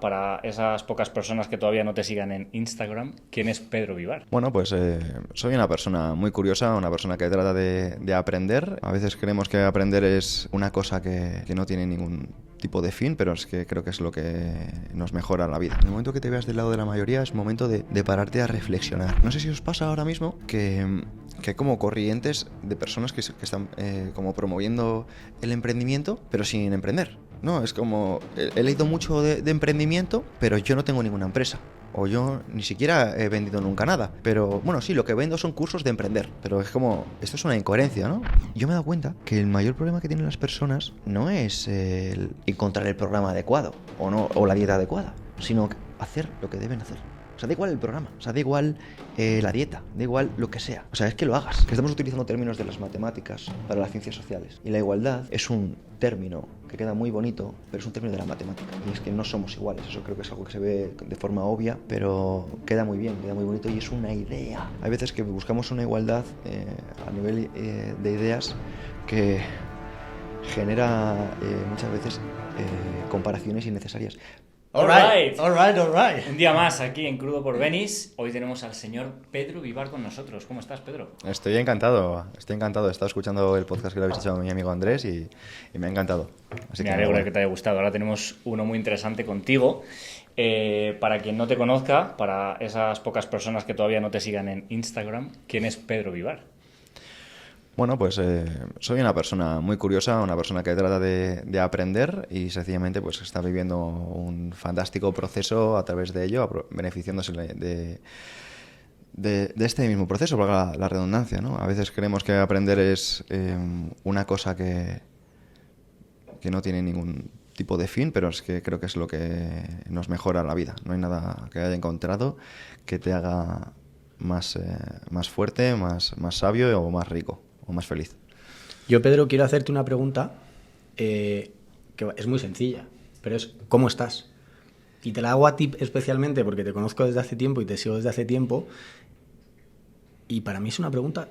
Para esas pocas personas que todavía no te sigan en Instagram, ¿quién es Pedro Vivar? Bueno, pues soy una persona muy curiosa, una persona que trata de aprender. A veces creemos que aprender es una cosa que no tiene ningún tipo de fin, pero es que creo que es lo que nos mejora la vida. En el momento que te veas del lado de la mayoría es momento de pararte a reflexionar. No sé si os pasa ahora mismo que hay como corrientes de personas que están como promoviendo el emprendimiento, pero sin emprender. No, es como, he leído mucho de emprendimiento, pero yo no tengo ninguna empresa. O yo ni siquiera he vendido nunca nada. Pero bueno, sí, lo que vendo son cursos de emprender. Pero es como, esto es una incoherencia, ¿no? Yo me he dado cuenta que el mayor problema que tienen las personas no es el encontrar el programa adecuado o, no, o la dieta adecuada, sino hacer lo que deben hacer. O sea, da igual el programa, o sea, da igual la dieta, da igual lo que sea. O sea, es que lo hagas. Que estamos utilizando términos de las matemáticas para las ciencias sociales. Y la igualdad es un término que queda muy bonito, pero es un término de la matemática. Y es que no somos iguales. Eso creo que es algo que se ve de forma obvia, pero queda muy bien, queda muy bonito y es una idea. Hay veces que buscamos una igualdad a nivel de ideas que genera muchas veces comparaciones innecesarias. All right. All right. Un día más aquí en Crudo por Venice. Hoy tenemos al señor Pedro Vivar con nosotros. ¿Cómo estás, Pedro? Estoy encantado. He estado escuchando el podcast que le habéis hecho a mi amigo Andrés y me ha encantado. Así Me alegro de que te haya gustado. Ahora tenemos uno muy interesante contigo. Para quien no te conozca, para esas pocas personas que todavía no te sigan en Instagram, ¿quién es Pedro Vivar? Bueno, pues soy una persona muy curiosa, una persona que trata de aprender y sencillamente pues está viviendo un fantástico proceso a través de ello, beneficiándose de este mismo proceso, valga la redundancia, ¿no? A veces creemos que aprender es una cosa que no tiene ningún tipo de fin, pero es que creo que es lo que nos mejora la vida. No hay nada que haya encontrado que te haga más fuerte, más sabio o más rico o más feliz. Yo, Pedro, quiero hacerte una pregunta que es muy sencilla, pero es ¿cómo estás? Y te la hago a ti especialmente porque te conozco desde hace tiempo y te sigo desde hace tiempo. Y para mí es una pregunta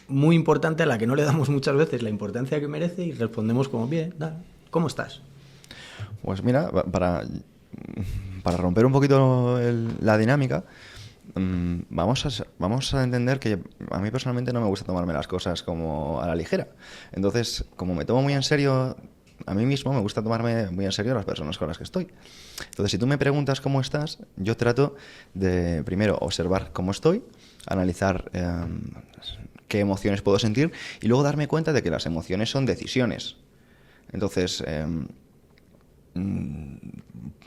muy importante a la que no le damos muchas veces la importancia que merece y respondemos como bien, ¿cómo estás? Pues mira, para romper un poquito la dinámica, vamos a entender que a mí personalmente no me gusta tomarme las cosas como a la ligera. Entonces, como me tomo muy en serio a mí mismo, me gusta tomarme muy en serio a las personas con las que estoy. Entonces, si tú me preguntas cómo estás, yo trato de primero observar cómo estoy, analizar qué emociones puedo sentir y luego darme cuenta de que las emociones son decisiones. Entonces,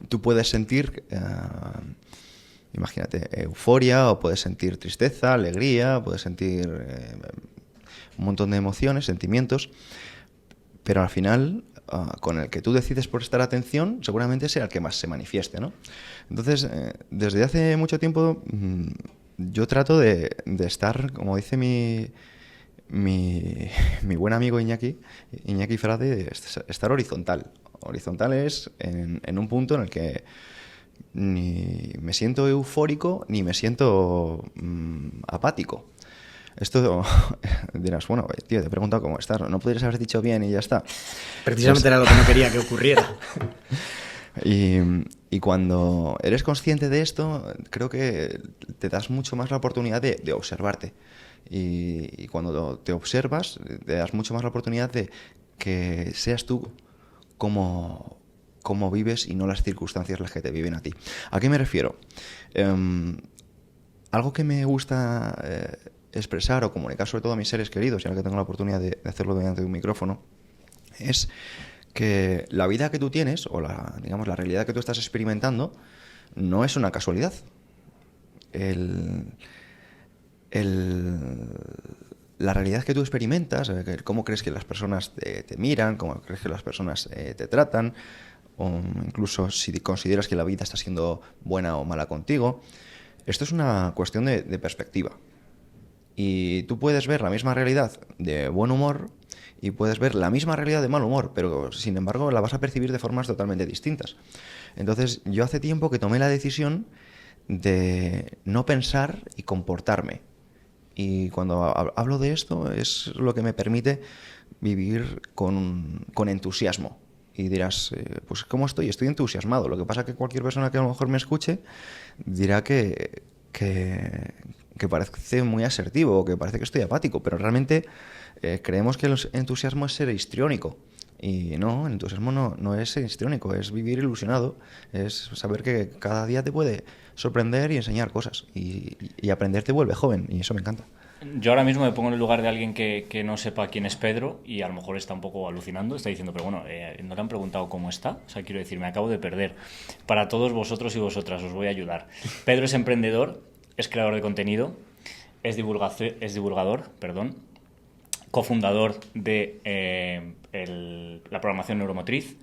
tú puedes sentir, imagínate, euforia, o puedes sentir tristeza, alegría, puedes sentir un montón de emociones, sentimientos, pero al final, con el que tú decides prestar atención, seguramente sea el que más se manifieste, ¿no? Entonces, desde hace mucho tiempo, yo trato de estar, como dice mi buen amigo Iñaki Frade, estar horizontal. Horizontal es en un punto en el que ni me siento eufórico ni me siento apático. Esto dirás, bueno, tío, te he preguntado cómo estás, no podrías haber dicho bien y ya está. Precisamente era lo que no quería que ocurriera. Y cuando eres consciente de esto, creo que te das mucho más la oportunidad de observarte. Y cuando te observas, te das mucho más la oportunidad de que seas tú como vives y no las circunstancias las que te viven a ti. ¿A qué me refiero? Algo que me gusta expresar o comunicar sobre todo a mis seres queridos, y ahora que tengo la oportunidad de hacerlo delante de un micrófono, es que la vida que tú tienes, o digamos la realidad que tú estás experimentando, no es una casualidad. La realidad que tú experimentas, cómo crees que las personas te miran, cómo crees que las personas te tratan, o incluso si consideras que la vida está siendo buena o mala contigo, esto es una cuestión de perspectiva. Y tú puedes ver la misma realidad de buen humor y puedes ver la misma realidad de mal humor, pero sin embargo la vas a percibir de formas totalmente distintas. Entonces yo hace tiempo que tomé la decisión de no pensar y comportarme. Y cuando hablo de esto es lo que me permite vivir con entusiasmo y dirás, pues ¿cómo estoy? Estoy entusiasmado. Lo que pasa es que cualquier persona que a lo mejor me escuche dirá que parece muy asertivo o que parece que estoy apático, pero realmente creemos que el entusiasmo es ser histriónico. Y no, el entusiasmo no es ser histriónico, es vivir ilusionado, es saber que cada día te puede sorprender y enseñar cosas. Y aprender te vuelve joven, y eso me encanta. Yo ahora mismo me pongo en el lugar de alguien que no sepa quién es Pedro y a lo mejor está un poco alucinando, está diciendo, pero bueno, no le han preguntado cómo está. O sea, quiero decir, me acabo de perder. Para todos vosotros y vosotras os voy a ayudar. Pedro es emprendedor, es creador de contenido, es divulgador, cofundador de la programación neuromotriz.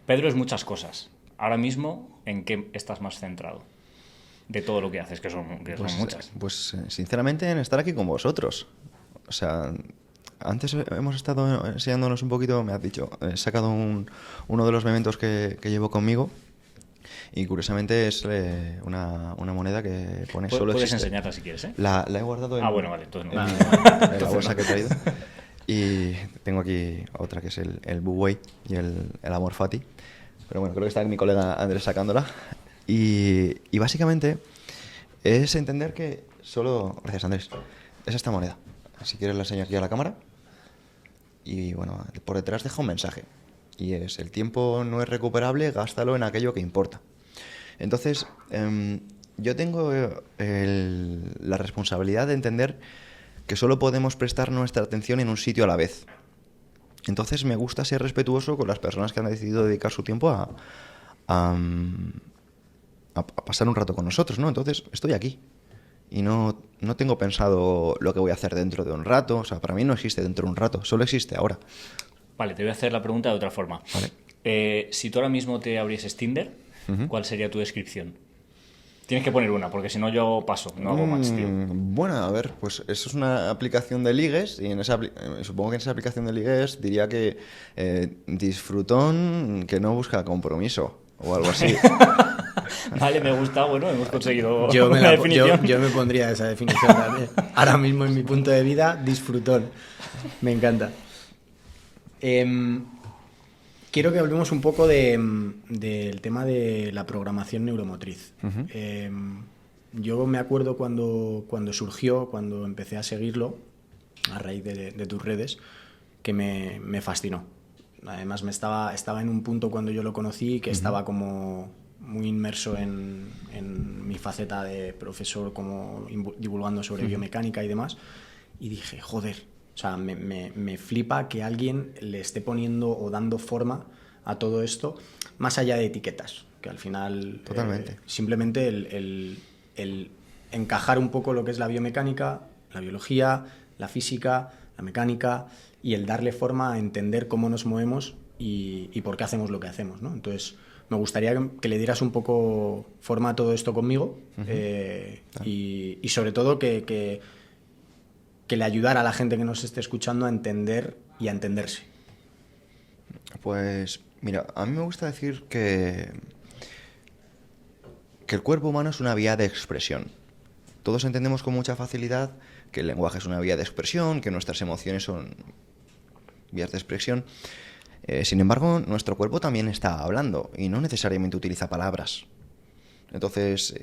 Pedro es muchas cosas. Ahora mismo, ¿en qué estás más centrado? De todo lo que haces, que son muchas. Pues sinceramente en estar aquí con vosotros. O sea, antes hemos estado enseñándonos un poquito, me has dicho, he sacado uno de los mementos que llevo conmigo. Y curiosamente es una moneda que pone solo puedes existe. enseñarla si quieres, ¿eh? La he guardado bueno, vale, entonces no. en la bolsa que he traído. Y tengo aquí otra que es el Buwei y el Amor Fati. Pero bueno, creo que está mi colega Andrés sacándola. Y básicamente es entender que solo... Gracias, Andrés. Es esta moneda. Si quieres la enseño aquí a la cámara. Y bueno, por detrás deja un mensaje. Y es: el tiempo no es recuperable, gástalo en aquello que importa. Entonces, yo tengo la responsabilidad de entender que solo podemos prestar nuestra atención en un sitio a la vez. Entonces me gusta ser respetuoso con las personas que han decidido dedicar su tiempo a pasar un rato con nosotros, ¿no? Entonces estoy aquí y no tengo pensado lo que voy a hacer dentro de un rato. O sea, para mí no existe dentro de un rato, solo existe ahora. Vale, te voy a hacer la pregunta de otra forma. Vale. Si tú ahora mismo te abrieses Tinder, ¿cuál sería tu descripción? Tienes que poner una, porque si no yo paso, no hago match, tío. Bueno, a ver, pues eso es una aplicación de ligues y supongo que en esa aplicación de ligues diría que disfrutón que no busca compromiso o algo así. Vale, me gusta, bueno, hemos conseguido yo una definición. Yo me pondría esa definición también. Ahora mismo en mi punto de vida, disfrutón. Me encanta. Quiero que hablemos un poco del tema de la programación neuromotriz. Yo me acuerdo cuando surgió, cuando empecé a seguirlo, a raíz de tus redes, que me fascinó. Además, estaba en un punto cuando yo lo conocí que estaba como muy inmerso en mi faceta de profesor, como divulgando sobre biomecánica y demás, y dije, joder, o sea, me flipa que alguien le esté poniendo o dando forma a todo esto, más allá de etiquetas, que al final simplemente el encajar un poco lo que es la biomecánica, la biología, la física, la mecánica, y el darle forma a entender cómo nos movemos y por qué hacemos lo que hacemos, ¿no? Entonces, me gustaría que le dieras un poco forma a todo esto conmigo, y sobre todo que le ayudara a la gente que nos esté escuchando a entender y a entenderse. Pues mira, a mí me gusta decir que el cuerpo humano es una vía de expresión. Todos entendemos con mucha facilidad que el lenguaje es una vía de expresión, que nuestras emociones son vías de expresión. Sin embargo, nuestro cuerpo también está hablando y no necesariamente utiliza palabras. Entonces,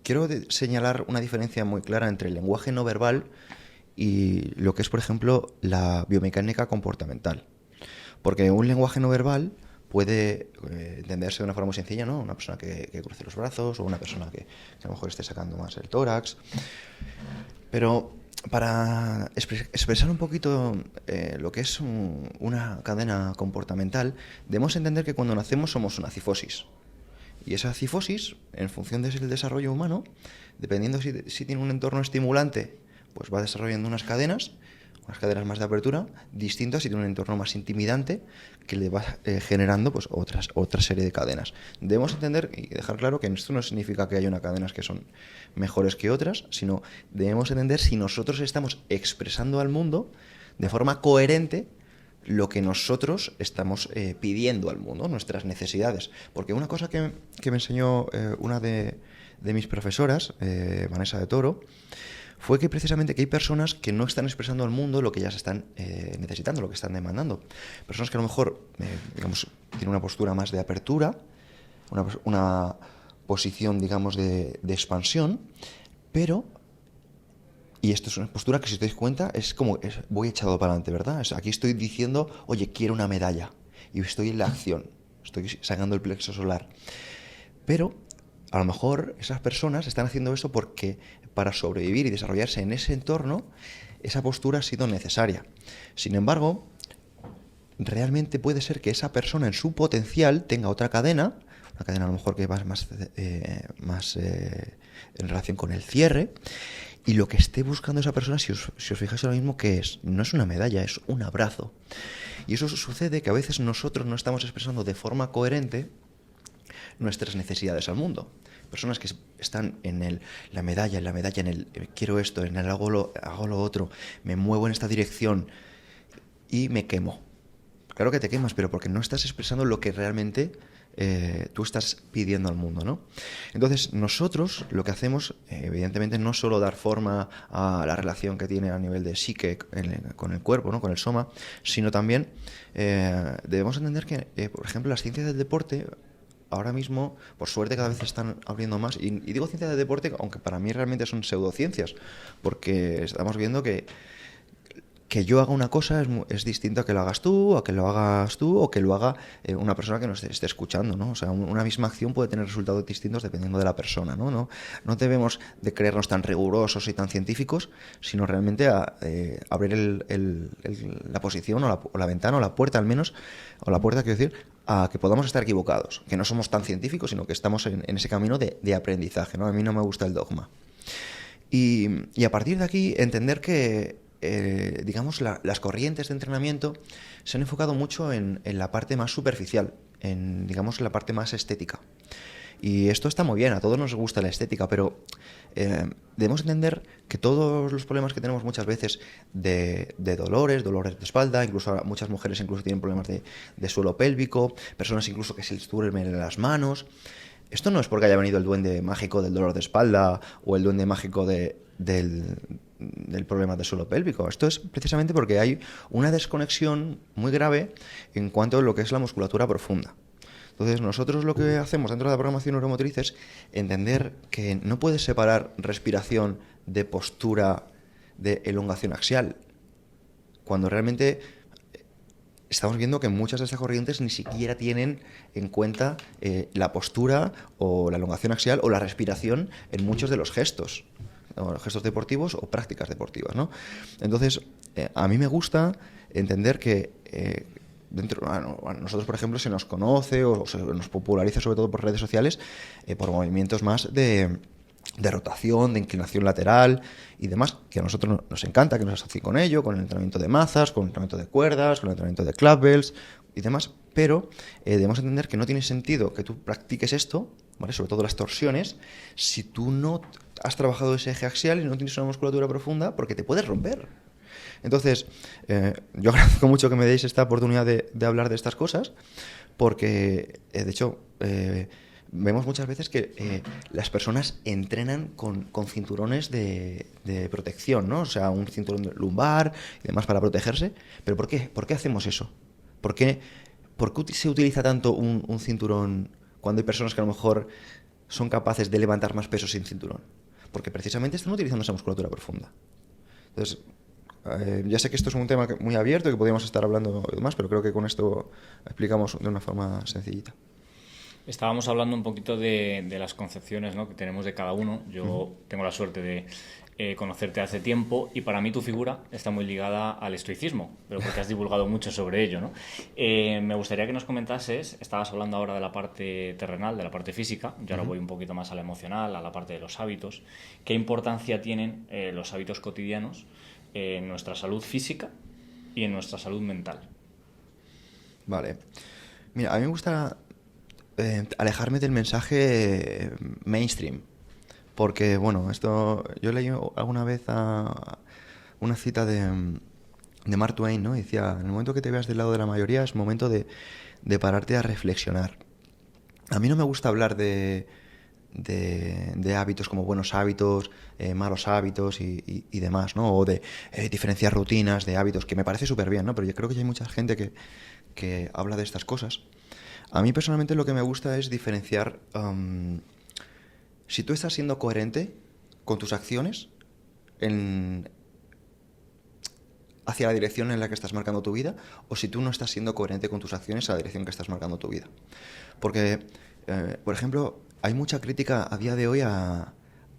quiero señalar una diferencia muy clara entre el lenguaje no verbal y lo que es, por ejemplo, la biomecánica comportamental. Porque un lenguaje no verbal puede entenderse de una forma muy sencilla, ¿no? Una persona que cruce los brazos o una persona que a lo mejor esté sacando más el tórax. Pero para expresar un poquito lo que es una cadena comportamental, debemos entender que cuando nacemos somos una cifosis. Y esa cifosis, en función del desarrollo humano, dependiendo si tiene un entorno estimulante, pues va desarrollando unas cadenas más de apertura, distintas si tiene un entorno más intimidante, que le va generando pues otra serie de cadenas. Debemos entender y dejar claro que esto no significa que haya unas cadenas que son mejores que otras, sino debemos entender si nosotros estamos expresando al mundo de forma coherente lo que nosotros estamos pidiendo al mundo, nuestras necesidades. Porque una cosa que me enseñó una de mis profesoras, Vanessa de Toro, fue que precisamente que hay personas que no están expresando al mundo lo que ellas están necesitando, lo que están demandando. Personas que a lo mejor, digamos, tienen una postura más de apertura, una posición, digamos, de expansión, pero, y esto es una postura que, si os dais cuenta, es como, voy echado para adelante, ¿verdad? Aquí estoy diciendo, oye, quiero una medalla, y estoy en la acción, estoy sacando el plexo solar. Pero a lo mejor esas personas están haciendo eso porque para sobrevivir y desarrollarse en ese entorno, esa postura ha sido necesaria. Sin embargo, realmente puede ser que esa persona en su potencial tenga otra cadena, una cadena a lo mejor que va más en relación con el cierre, y lo que esté buscando esa persona, si os fijáis ahora mismo, ¿qué es? No es una medalla, es un abrazo. Y eso sucede que a veces nosotros no estamos expresando de forma coherente nuestras necesidades al mundo. Personas que están en la medalla, en el quiero esto, en el hago lo otro, me muevo en esta dirección y me quemo. Claro que te quemas, pero porque no estás expresando lo que realmente tú estás pidiendo al mundo, ¿no? Entonces, nosotros lo que hacemos, evidentemente, no solo dar forma a la relación que tiene a nivel de psique con el cuerpo, ¿no? Con el soma, sino también debemos entender que, por ejemplo, las ciencias del deporte ahora mismo, por suerte, cada vez están abriendo más. Y digo ciencias del deporte, aunque para mí realmente son pseudociencias, porque estamos viendo que yo haga una cosa es distinto a que lo hagas tú, a que lo hagas tú, o que lo haga una persona que nos esté escuchando, ¿no? O sea, una misma acción puede tener resultados distintos dependiendo de la persona, ¿no? No debemos de creernos tan rigurosos y tan científicos, sino realmente a abrir la posición o la ventana o la puerta al menos, o la puerta, quiero decir, a que podamos estar equivocados, que no somos tan científicos, sino que estamos en ese camino de aprendizaje, ¿no? A mí no me gusta el dogma. Y a partir de aquí entender que digamos, las corrientes de entrenamiento se han enfocado mucho en la parte más superficial, digamos, en la parte más estética. Y esto está muy bien, a todos nos gusta la estética, pero debemos entender que todos los problemas que tenemos muchas veces de dolores de espalda, incluso muchas mujeres incluso tienen problemas de suelo pélvico, personas incluso que se les duermen las manos. Esto no es porque haya venido el duende mágico del dolor de espalda o el duende mágico del problema de suelo pélvico. Esto es precisamente porque hay una desconexión muy grave en cuanto a lo que es la musculatura profunda. Entonces, nosotros lo que hacemos dentro de la programación neuromotriz es entender que no puedes separar respiración de postura, de elongación axial, cuando realmente estamos viendo que muchas de estas corrientes ni siquiera tienen en cuenta la postura o la elongación axial o la respiración en muchos de los gestos, o gestos deportivos o prácticas deportivas, ¿no? Entonces, a mí me gusta entender que a nosotros, por ejemplo, se nos conoce o se nos populariza sobre todo por redes sociales por movimientos más de rotación, de inclinación lateral y demás, que a nosotros nos encanta, que nos asocien con ello, con el entrenamiento de mazas, con el entrenamiento de cuerdas, con el entrenamiento de clubbells y demás, pero debemos entender que no tiene sentido que tú practiques esto, ¿vale? Sobre todo las torsiones, si tú no has trabajado ese eje axial y no tienes una musculatura profunda, porque te puedes romper. Entonces, yo agradezco mucho que me deis esta oportunidad de hablar de estas cosas, porque, de hecho, vemos muchas veces que las personas entrenan con cinturones de protección, ¿no? O sea, un cinturón lumbar y demás para protegerse. ¿Pero por qué? ¿Por qué hacemos eso? ¿Por qué se utiliza tanto un cinturón cuando hay personas que a lo mejor son capaces de levantar más peso sin cinturón? Porque precisamente están utilizando esa musculatura profunda. Entonces, ya sé que esto es un tema muy abierto y que podríamos estar hablando y demás, pero creo que con esto explicamos de una forma sencillita. Estábamos hablando un poquito de las concepciones, ¿no?, que tenemos de cada uno. Yo tengo la suerte de conocerte hace tiempo y para mí tu figura está muy ligada al estoicismo, pero porque has divulgado mucho sobre ello, ¿no? Me gustaría que nos comentases, estabas hablando ahora de la parte terrenal, de la parte física, yo ahora voy un poquito más a la emocional, a la parte de los hábitos. ¿Qué importancia tienen los hábitos cotidianos en nuestra salud física y en nuestra salud mental? Vale. Mira, a mí me gusta alejarme del mensaje mainstream, porque, bueno, esto yo leí alguna vez una cita de Mark Twain, ¿no? Decía, en el momento que te veas del lado de la mayoría es momento de pararte a reflexionar. A mí no me gusta hablar de de hábitos como buenos hábitos, malos hábitos y demás, ¿no? O de diferenciar rutinas de hábitos, que me parece súper bien, ¿no? Pero yo creo que ya hay mucha gente que habla de estas cosas. A mí personalmente lo que me gusta es diferenciar si tú estás siendo coherente con tus acciones hacia la dirección en la que estás marcando tu vida, o si tú no estás siendo coherente con tus acciones a la dirección que estás marcando tu vida. Porque, por ejemplo, hay mucha crítica a día de hoy a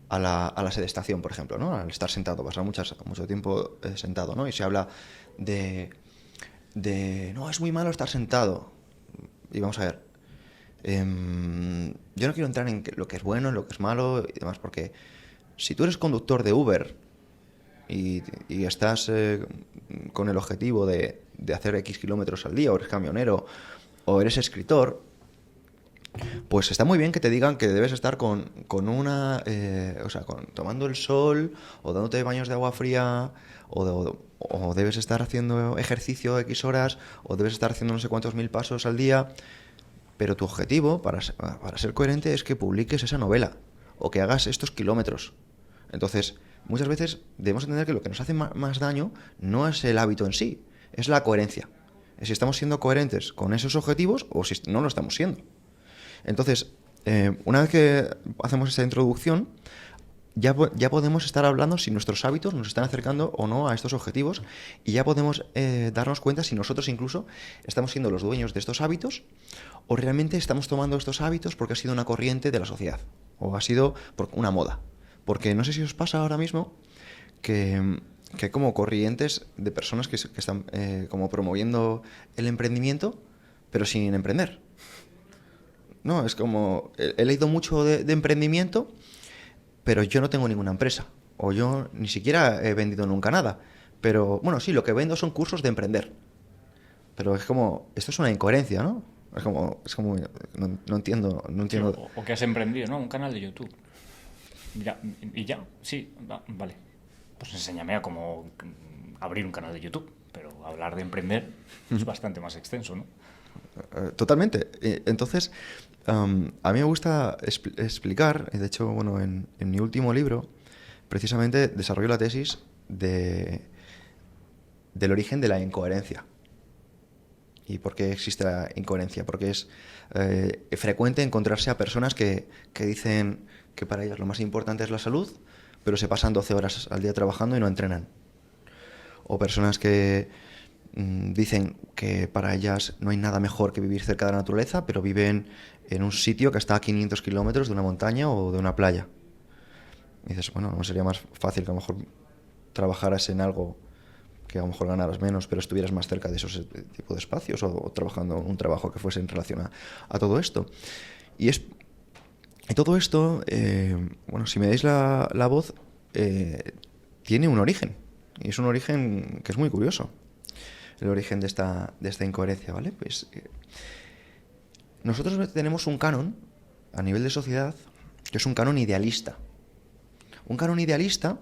la sedestación, por ejemplo, ¿no? Al estar sentado, pasar mucho tiempo sentado, ¿no? Y se habla de no, es muy malo estar sentado. Y vamos a ver, yo no quiero entrar en lo que es bueno, en lo que es malo y demás, porque si tú eres conductor de Uber y estás con el objetivo de hacer X kilómetros al día, o eres camionero, o eres escritor, pues está muy bien que te digan que debes estar tomando el sol, o dándote baños de agua fría, o debes estar haciendo ejercicio X horas, o debes estar haciendo no sé cuántos 1000 pasos al día. Pero tu objetivo, para ser coherente, es que publiques esa novela, o que hagas estos kilómetros. Entonces, muchas veces debemos entender que lo que nos hace más daño no es el hábito en sí, es la coherencia. Es si estamos siendo coherentes con esos objetivos o si no lo estamos siendo. Entonces, una vez que hacemos esta introducción, ya podemos estar hablando si nuestros hábitos nos están acercando o no a estos objetivos, y ya podemos darnos cuenta si nosotros incluso estamos siendo los dueños de estos hábitos, o realmente estamos tomando estos hábitos porque ha sido una corriente de la sociedad, o ha sido por una moda. Porque no sé si os pasa ahora mismo que hay como corrientes de personas que están como promoviendo el emprendimiento, pero sin emprender. No, es como, he leído mucho de emprendimiento, pero yo no tengo ninguna empresa, o yo ni siquiera he vendido nunca nada. Pero, bueno, sí, lo que vendo son cursos de emprender. Pero es como, esto es una incoherencia, ¿no? Es como no entiendo. Sí, o que has emprendido, ¿no? Un canal de YouTube. Ya, y ya, sí, vale. Pues enséñame a cómo abrir un canal de YouTube. Pero hablar de emprender es bastante más extenso, ¿no? Totalmente. Entonces, a mí me gusta explicar, de hecho, bueno, en mi último libro, precisamente desarrollo la tesis del origen de la incoherencia. ¿Y por qué existe la incoherencia? Porque es frecuente encontrarse a personas que dicen que para ellas lo más importante es la salud, pero se pasan 12 horas al día trabajando y no entrenan. O personas que dicen que para ellas no hay nada mejor que vivir cerca de la naturaleza, pero viven en un sitio que está a 500 kilómetros de una montaña o de una playa. Y dices, bueno, ¿no sería más fácil que a lo mejor trabajaras en algo que a lo mejor ganaras menos, pero estuvieras más cerca de esos tipos de espacios, o trabajando un trabajo que fuese en relación a todo esto? Y todo esto, bueno, si me dais la voz, tiene un origen. Y es un origen que es muy curioso. El origen de esta incoherencia, ¿vale? Pues nosotros tenemos un canon a nivel de sociedad que es un canon idealista. Un canon idealista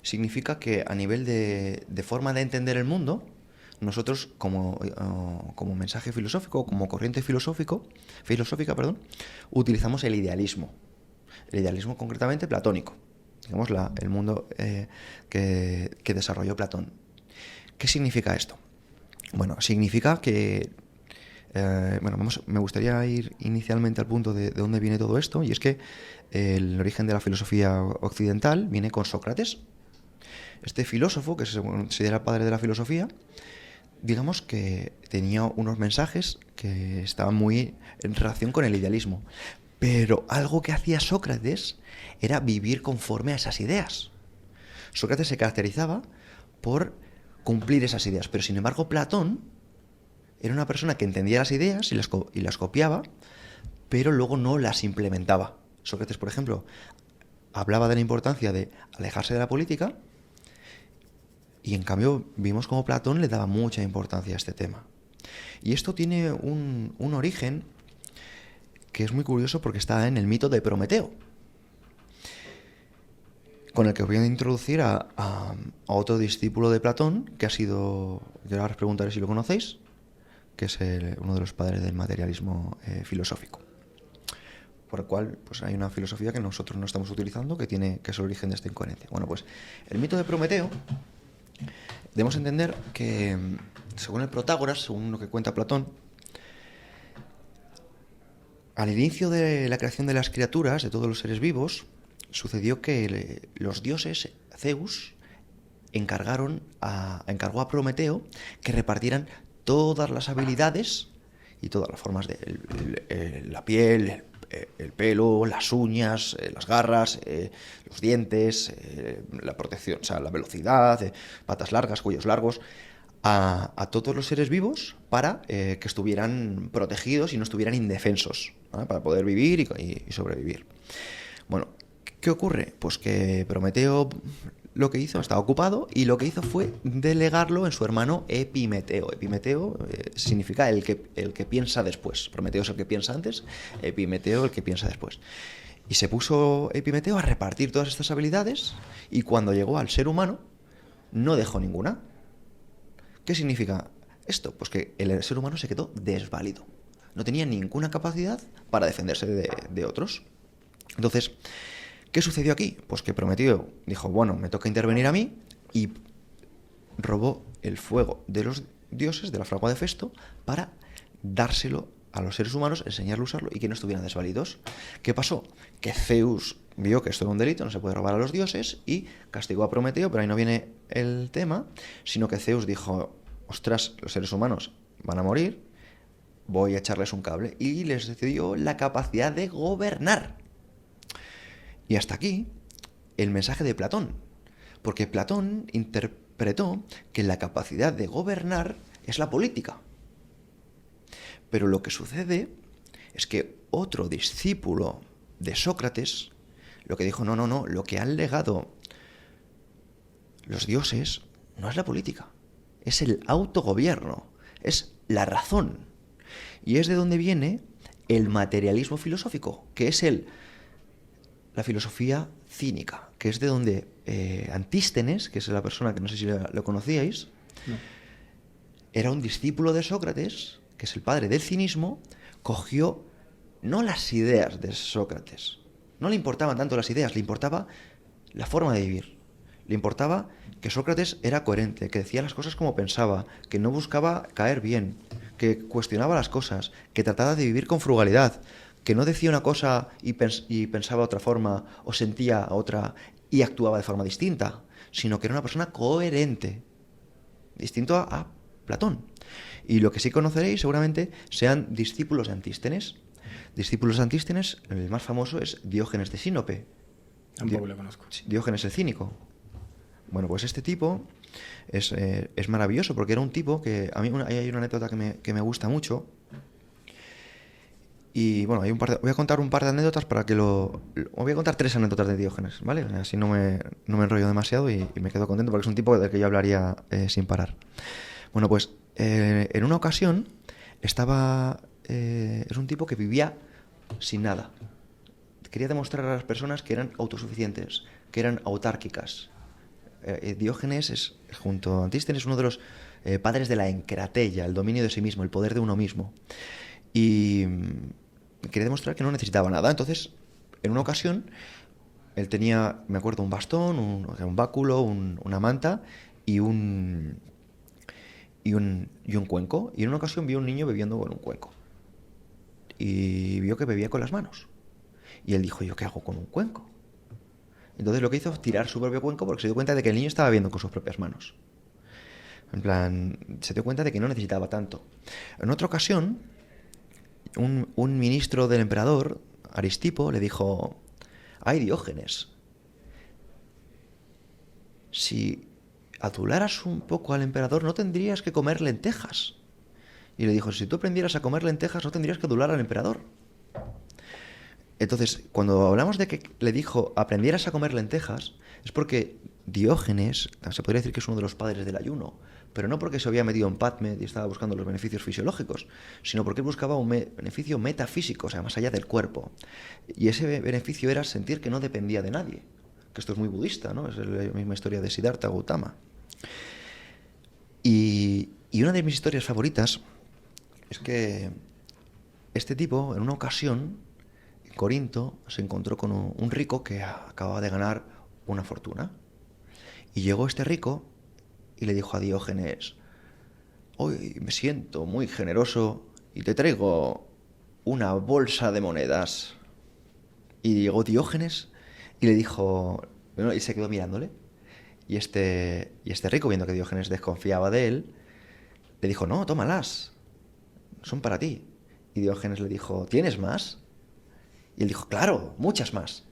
significa que a nivel de forma de entender el mundo, nosotros como mensaje filosófico, como corriente filosófica, utilizamos el idealismo. El idealismo concretamente platónico. Digamos, el mundo que desarrolló Platón. ¿Qué significa esto? Bueno, significa que... me gustaría ir inicialmente al punto de dónde viene todo esto, y es que el origen de la filosofía occidental viene con Sócrates. Este filósofo, que se considera el padre de la filosofía, digamos que tenía unos mensajes que estaban muy en relación con el idealismo. Pero algo que hacía Sócrates era vivir conforme a esas ideas. Sócrates se caracterizaba por cumplir esas ideas, pero sin embargo Platón era una persona que entendía las ideas y las copiaba, pero luego no las implementaba. Sócrates, por ejemplo, hablaba de la importancia de alejarse de la política, y en cambio vimos cómo Platón le daba mucha importancia a este tema. Y esto tiene un origen que es muy curioso, porque está en el mito de Prometeo, con el que voy a introducir a otro discípulo de Platón, que ha sido, yo ahora os preguntaré si lo conocéis, que es uno de los padres del materialismo filosófico. por el cual pues hay una filosofía que nosotros no estamos utilizando que es el origen de esta incoherencia. Bueno, pues el mito de Prometeo debemos entender que, según el Protágoras, según lo que cuenta Platón, al inicio de la creación de las criaturas, de todos los seres vivos, sucedió que los dioses, Zeus, encargó a Prometeo que repartieran todas las habilidades y todas las formas de la piel, el pelo, las uñas, las garras, los dientes, la protección, o sea, la velocidad, patas largas, cuellos largos, a todos los seres vivos para que estuvieran protegidos y no estuvieran indefensos, ¿vale? Para poder vivir y sobrevivir. Bueno, ¿qué ocurre? Pues que Prometeo lo que hizo, estaba ocupado, y lo que hizo fue delegarlo en su hermano Epimeteo. Epimeteo significa el que piensa después. Prometeo es el que piensa antes, Epimeteo el que piensa después. Y se puso Epimeteo a repartir todas estas habilidades, y cuando llegó al ser humano no dejó ninguna. ¿Qué significa esto? Pues que el ser humano se quedó desválido. No tenía ninguna capacidad para defenderse de otros. Entonces, ¿qué sucedió aquí? Pues que Prometeo dijo, bueno, me toca intervenir a mí, y robó el fuego de los dioses, de la fragua de Festo, para dárselo a los seres humanos, enseñarle a usarlo y que no estuvieran desvalidos. ¿Qué pasó? Que Zeus vio que esto era un delito, no se puede robar a los dioses, y castigó a Prometeo, pero ahí no viene el tema, sino que Zeus dijo, ostras, los seres humanos van a morir, voy a echarles un cable, y les dio la capacidad de gobernar. Y hasta aquí el mensaje de Platón, porque Platón interpretó que la capacidad de gobernar es la política. Pero lo que sucede es que otro discípulo de Sócrates lo que dijo, no, lo que han legado los dioses no es la política, es el autogobierno, es la razón. Y es de donde viene el materialismo filosófico, que es la filosofía cínica, que es de donde Antístenes, que es la persona que no sé si lo conocíais, no, era un discípulo de Sócrates, que es el padre del cinismo, cogió no las ideas de Sócrates, no le importaban tanto las ideas, le importaba la forma de vivir, le importaba que Sócrates era coherente, que decía las cosas como pensaba, que no buscaba caer bien, que cuestionaba las cosas, que trataba de vivir con frugalidad, que no decía una cosa y pensaba de otra forma, o sentía otra y actuaba de forma distinta, sino que era una persona coherente, distinto a Platón. Y lo que sí conoceréis seguramente sean discípulos de Antístenes. Discípulos de Antístenes, el más famoso es Diógenes de Sinope. Tampoco lo conozco. Diógenes el cínico. Bueno, pues este tipo es maravilloso, porque era un tipo que a mí hay una anécdota que me gusta mucho. Y bueno, voy a contar un par de anécdotas voy a contar 3 anécdotas de Diógenes, ¿vale? Así no me enrollo demasiado y me quedo contento, porque es un tipo del que yo hablaría sin parar. Bueno, pues en una ocasión es un tipo que vivía sin nada. Quería demostrar a las personas que eran autosuficientes, que eran autárquicas. Diógenes junto a Antístenes, uno de los padres de la encratella, el dominio de sí mismo, el poder de uno mismo. Y quería demostrar que no necesitaba nada. Entonces, en una ocasión, él tenía, me acuerdo, un bastón, un báculo, una manta y un cuenco. Y en una ocasión vio un niño bebiendo con un cuenco. Y vio que bebía con las manos. Y él dijo, ¿yo qué hago con un cuenco? Entonces lo que hizo fue tirar su propio cuenco, porque se dio cuenta de que el niño estaba bebiendo con sus propias manos. En plan, se dio cuenta de que no necesitaba tanto. En otra ocasión, un ministro del emperador, Aristipo, le dijo, ay, Diógenes, si adularas un poco al emperador no tendrías que comer lentejas. Y le dijo, si tú aprendieras a comer lentejas no tendrías que adular al emperador. Entonces, cuando hablamos de que le dijo aprendieras a comer lentejas, es porque Diógenes, se podría decir que es uno de los padres del ayuno, pero no porque se había metido en PubMed y estaba buscando los beneficios fisiológicos, sino porque él buscaba un beneficio metafísico, o sea, más allá del cuerpo. Y ese beneficio era sentir que no dependía de nadie. Que esto es muy budista, ¿no? Es la misma historia de Siddhartha Gautama. Y una de mis historias favoritas es que este tipo, en una ocasión, Corinto se encontró con un rico que acababa de ganar una fortuna. Y llegó este rico y le dijo a Diógenes: hoy me siento muy generoso y te traigo una bolsa de monedas. Y llegó Diógenes y le dijo, bueno, y se quedó mirándole. Y este rico, viendo que Diógenes desconfiaba de él, le dijo: no, tómalas, son para ti. Y Diógenes le dijo: ¿tienes más? Y él dijo: claro, muchas más.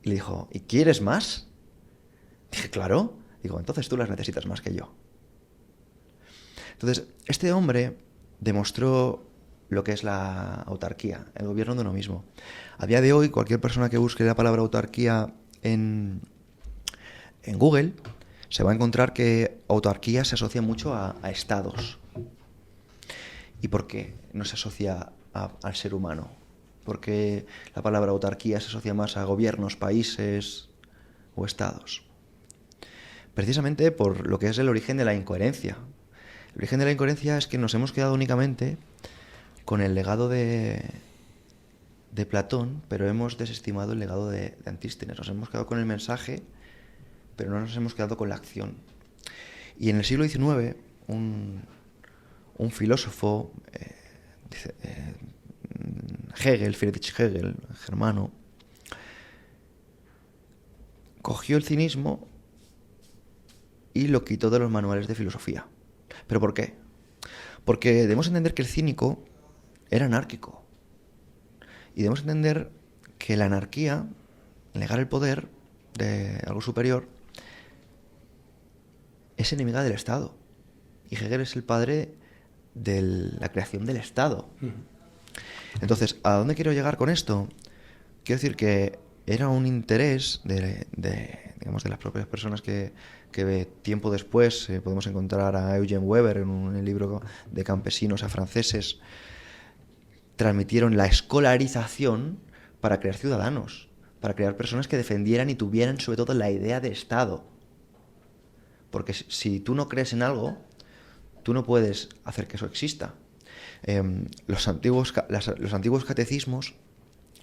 Y le dijo: ¿y quieres más? Dije: claro. Digo: entonces tú las necesitas más que yo. Entonces, este hombre demostró lo que es la autarquía, el gobierno de uno mismo. A día de hoy, cualquier persona que busque la palabra autarquía en Google se va a encontrar que autarquía se asocia mucho a estados. ¿Y por qué no se asocia al ser humano? Porque la palabra autarquía se asocia más a gobiernos, países o estados. Precisamente por lo que es el origen de la incoherencia. El origen de la incoherencia es que nos hemos quedado únicamente con el legado de Platón, pero hemos desestimado el legado de Antístenes. Nos hemos quedado con el mensaje, pero no nos hemos quedado con la acción. Y en el siglo XIX, un filósofo, Hegel, Friedrich Hegel, germano, cogió el cinismo y lo quitó de los manuales de filosofía. ¿Pero por qué? Porque debemos entender que el cínico era anárquico. Y debemos entender que la anarquía, negar el poder de algo superior, es enemiga del Estado. Y Hegel es el padre de la creación del Estado. Entonces, ¿a dónde quiero llegar con esto? Quiero decir que era un interés digamos, de las propias personas que tiempo después podemos encontrar a Eugene Weber en el libro de campesinos a franceses, transmitieron la escolarización para crear ciudadanos, para crear personas que defendieran y tuvieran sobre todo la idea de Estado. Porque si tú no crees en algo, tú no puedes hacer que eso exista. Los antiguos catecismos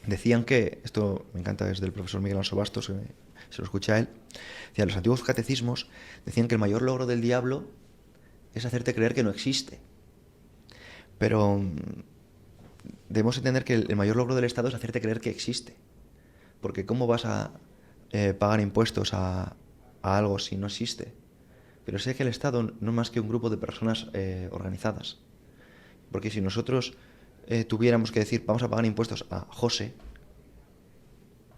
decían que, esto me encanta, es del profesor Miguel Alonso Bastos, se lo escucha a él, decía, los antiguos catecismos decían que el mayor logro del diablo es hacerte creer que no existe. Pero debemos entender que el mayor logro del Estado es hacerte creer que existe. Porque ¿cómo vas a pagar impuestos a algo si no existe? Pero sé que el Estado no es más que un grupo de personas organizadas. Porque si nosotros tuviéramos que decir: vamos a pagar impuestos a José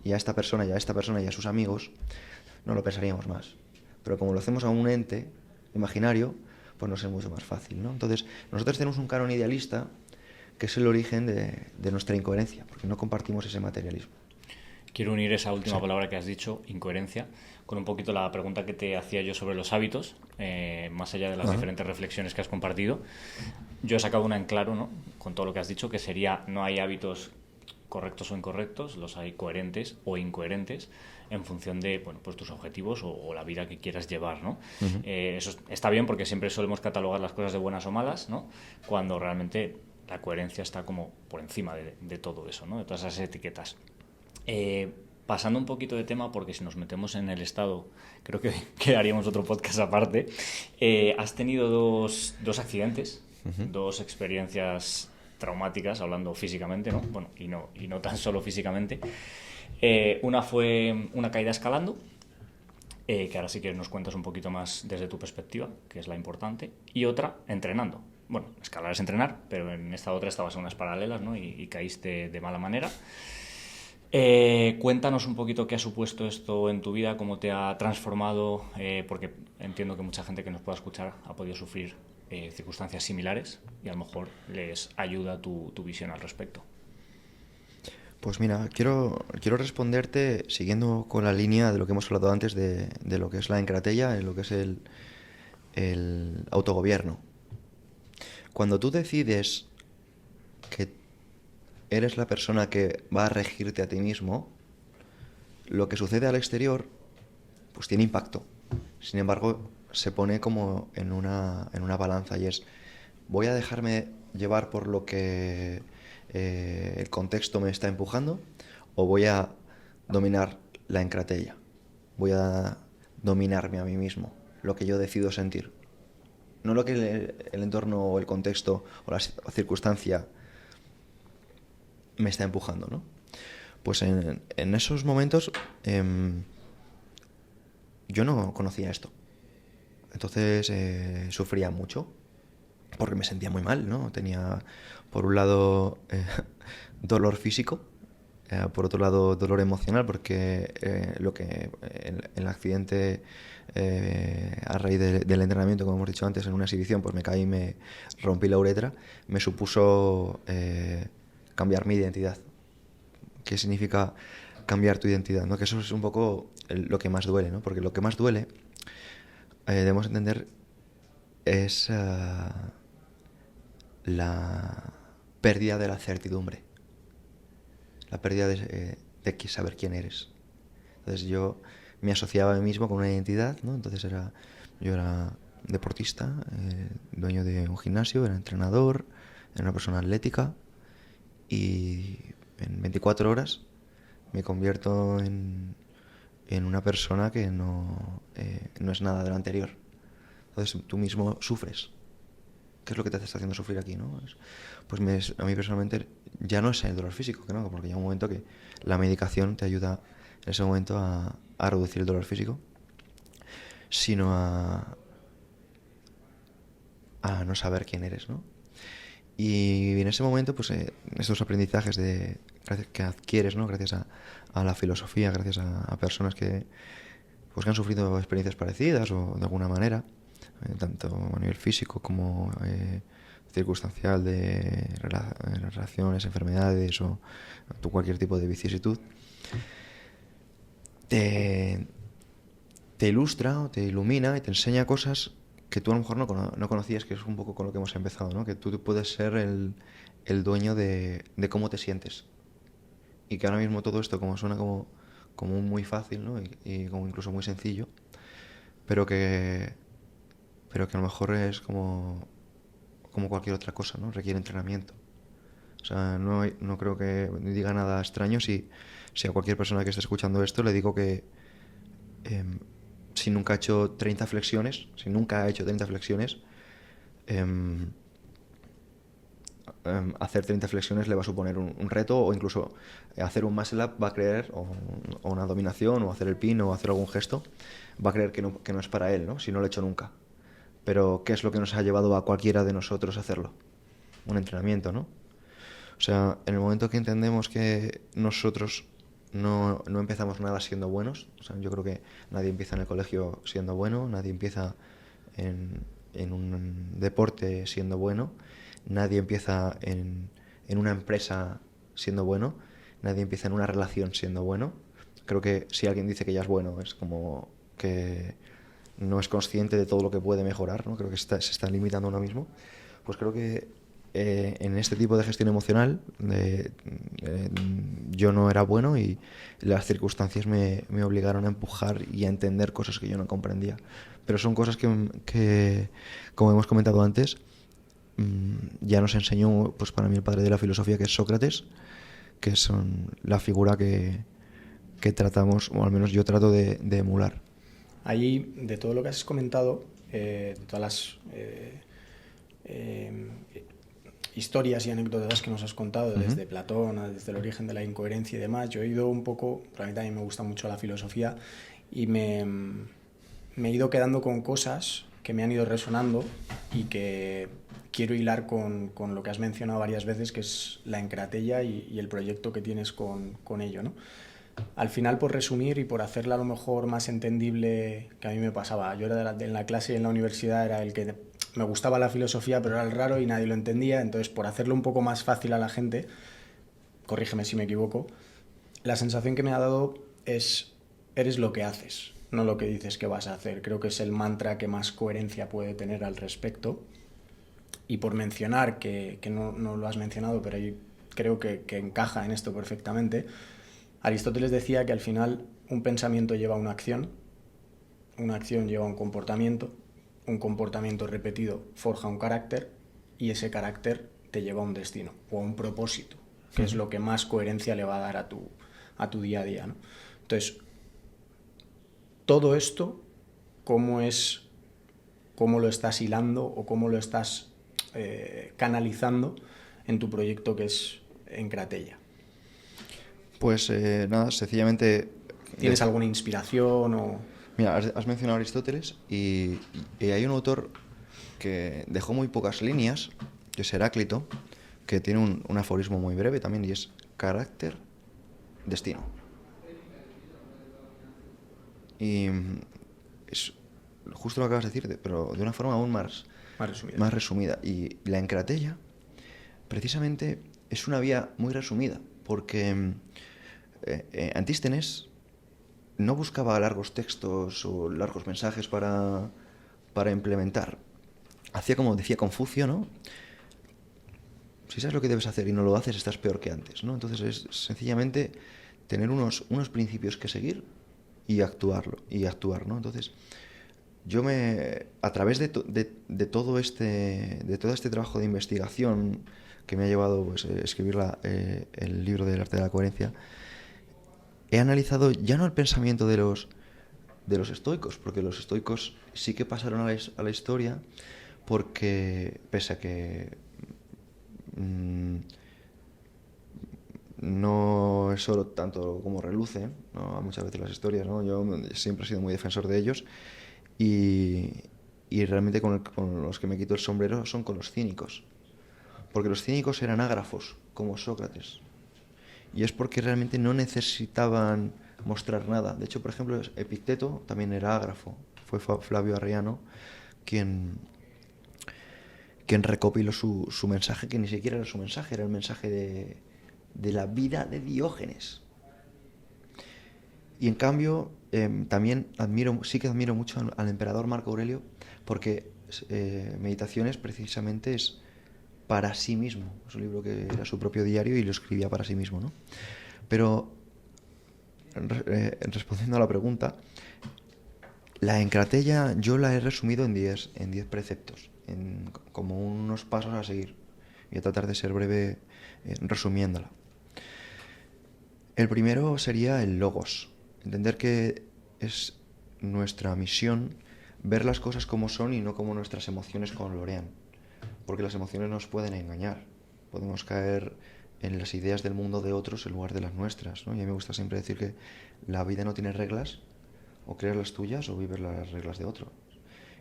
y a esta persona y a esta persona y a sus amigos, no lo pensaríamos más. Pero como lo hacemos a un ente imaginario, pues nos es mucho más fácil, ¿no? Entonces, nosotros tenemos un canon idealista que es el origen de nuestra incoherencia, porque no compartimos ese materialismo. Quiero unir esa última palabra que has dicho, incoherencia, con un poquito la pregunta que te hacía yo sobre los hábitos, más allá de las diferentes reflexiones que has compartido. Yo he sacado una en claro, ¿no?, con todo lo que has dicho, que sería: no hay hábitos correctos o incorrectos, los hay coherentes o incoherentes en función de, bueno, pues tus objetivos o la vida que quieras llevar, ¿no? Eso está bien, porque siempre solemos catalogar las cosas de buenas o malas, ¿no?, cuando realmente la coherencia está como por encima de todo eso, ¿no?, de todas esas etiquetas. Pasando un poquito de tema, porque si nos metemos en el Estado, creo que haríamos otro podcast aparte. Has tenido dos accidentes, dos experiencias traumáticas, hablando físicamente, ¿no? Bueno, y no tan solo físicamente. Una fue una caída escalando, que ahora sí que nos cuentas un poquito más desde tu perspectiva, que es la importante, y otra entrenando. Bueno, escalar es entrenar, pero en esta otra estabas en unas paralelas, ¿no?, y caíste de mala manera. Cuéntanos un poquito qué ha supuesto esto en tu vida, cómo te ha transformado, porque entiendo que mucha gente que nos pueda escuchar ha podido sufrir circunstancias similares y a lo mejor les ayuda tu visión al respecto. Pues mira, quiero responderte siguiendo con la línea de lo que hemos hablado antes de lo que es la encratella, de lo que es el autogobierno. Cuando tú decides que eres la persona que va a regirte a ti mismo, lo que sucede al exterior pues tiene impacto. Sin embargo, se pone como en una balanza, y es: ¿voy a dejarme llevar por lo que el contexto me está empujando, o voy a dominar la encratella, voy a dominarme a mí mismo, lo que yo decido sentir. No lo que el entorno o el contexto o la circunstancia me está empujando, ¿no? Pues en esos momentos yo no conocía esto. Entonces sufría mucho porque me sentía muy mal, ¿no? Tenía, por un lado, dolor físico, por otro lado, dolor emocional, porque el accidente a raíz del entrenamiento, como hemos dicho antes, en una exhibición, pues me caí y me rompí la uretra, me supuso cambiar mi identidad. ¿Qué significa cambiar tu identidad? ¿No? Que eso es un poco lo que más duele, ¿no? Porque lo que más duele, debemos entender, es la pérdida de la certidumbre, la pérdida de saber quién eres. Entonces yo me asociaba a mí mismo con una identidad, ¿no? Entonces yo era deportista, dueño de un gimnasio, era entrenador, era una persona atlética, y en 24 horas me convierto en una persona que no es nada de lo anterior. Entonces tú mismo sufres. ¿Qué es lo que te está haciendo sufrir aquí, no? Pues a mí personalmente ya no es el dolor físico, que no, porque llega un momento que la medicación te ayuda en ese momento a reducir el dolor físico, sino a no saber quién eres, ¿no? Y en ese momento, pues estos aprendizajes que adquieres, ¿no? Gracias a la filosofía, gracias a personas que han sufrido experiencias parecidas o de alguna manera, tanto a nivel físico como circunstancial de relaciones, enfermedades o cualquier tipo de vicisitud, te ilustra o te ilumina y te enseña cosas que tú a lo mejor no conocías, que es un poco con lo que hemos empezado, ¿no? Que tú puedes ser el dueño de cómo te sientes. Y que ahora mismo todo esto suena como muy fácil, ¿no? Y como incluso muy sencillo, pero que a lo mejor es como cualquier otra cosa, ¿no? Requiere entrenamiento. O sea, no creo que diga nada extraño si a cualquier persona que esté escuchando esto le digo que si nunca ha hecho 30 flexiones, hacer 30 flexiones le va a suponer un reto, o incluso hacer un muscle up va a creer, o una dominación, o hacer el pin, o hacer algún gesto, va a creer que no es para él, ¿no? Si no lo ha hecho nunca. Pero ¿qué es lo que nos ha llevado a cualquiera de nosotros a hacerlo? Un entrenamiento, ¿no? O sea, en el momento que entendemos que nosotros no empezamos nada siendo buenos, o sea, yo creo que nadie empieza en el colegio siendo bueno, nadie empieza en un deporte siendo bueno, nadie empieza en una empresa siendo bueno, nadie empieza en una relación siendo bueno. Creo que si alguien dice que ya es bueno, es como que no es consciente de todo lo que puede mejorar, ¿no? Creo que se está limitando a uno mismo. Pues creo que en este tipo de gestión emocional yo no era bueno, y las circunstancias me obligaron a empujar y a entender cosas que yo no comprendía. Pero son cosas que como hemos comentado antes, ya nos enseñó, pues para mí, el padre de la filosofía, que es Sócrates, que son la figura que tratamos, o al menos yo trato de emular. Ahí, de todo lo que has comentado, todas las historias y anécdotas que nos has contado, desde Platón, desde el origen de la incoherencia y demás, yo he ido un poco, a mí también me gusta mucho la filosofía, y me he ido quedando con cosas que me han ido resonando y que quiero hilar con lo que has mencionado varias veces, que es la encratella y el proyecto que tienes con ello, ¿no? Al final, por resumir y por hacerla a lo mejor más entendible, que a mí me pasaba, yo era en la clase y en la universidad era el que me gustaba la filosofía, pero era el raro y nadie lo entendía. Entonces, por hacerlo un poco más fácil a la gente, corrígeme si me equivoco, la sensación que me ha dado es: eres lo que haces, no lo que dices que vas a hacer. Creo que es el mantra que más coherencia puede tener al respecto. Y por mencionar, que no lo has mencionado, pero ahí creo que encaja en esto perfectamente, Aristóteles decía que al final un pensamiento lleva a una acción lleva a un comportamiento repetido forja un carácter, y ese carácter te lleva a un destino o a un propósito, que es lo que más coherencia le va a dar a a tu día a día, ¿no? Entonces, todo esto, ¿cómo lo estás hilando o cómo lo estás canalizando en tu proyecto que es Encratella? Pues nada, sencillamente... ¿Tienes alguna inspiración o...? Mira, has mencionado a Aristóteles y hay un autor que dejó muy pocas líneas, que es Heráclito, que tiene un aforismo muy breve también, y es carácter, destino. Y es justo lo que acabas de decir, pero de una forma aún más resumida. Y la encratella, precisamente, es una vía muy resumida, porque Antístenes no buscaba largos textos o largos mensajes para implementar. Hacía como decía Confucio, ¿no? Si sabes lo que debes hacer y no lo haces, estás peor que antes, ¿no? Entonces es sencillamente tener unos principios que seguir y actuar, ¿no? Entonces, a través de todo este trabajo de investigación que me ha llevado pues, a escribir el libro del arte de la coherencia, he analizado ya no el pensamiento de los estoicos, porque los estoicos sí que pasaron a la historia, porque pese a que no es oro tanto como reluce, ¿no? Muchas veces las historias, ¿no? Yo siempre he sido muy defensor de ellos y realmente con los que me quito el sombrero son con los cínicos, porque los cínicos eran ágrafos como Sócrates, y es porque realmente no necesitaban mostrar nada. De hecho, por ejemplo, Epicteto también era ágrafo. Fue Flavio Arriano quien recopiló su mensaje, que ni siquiera era su mensaje, era el mensaje de la vida de Diógenes. Y en cambio, también sí que admiro mucho al emperador Marco Aurelio, porque Meditaciones precisamente es para sí mismo. Es un libro que era su propio diario y lo escribía para sí mismo, ¿no? Pero, respondiendo a la pregunta, la encratella yo la he resumido en 10 preceptos, como unos pasos a seguir. Voy a tratar de ser breve resumiéndola. El primero sería el logos. Entender que es nuestra misión ver las cosas como son y no como nuestras emociones colorean. Porque las emociones nos pueden engañar. Podemos caer en las ideas del mundo de otros en lugar de las nuestras, ¿no? Y a mí me gusta siempre decir que la vida no tiene reglas, o creas las tuyas o vives las reglas de otro.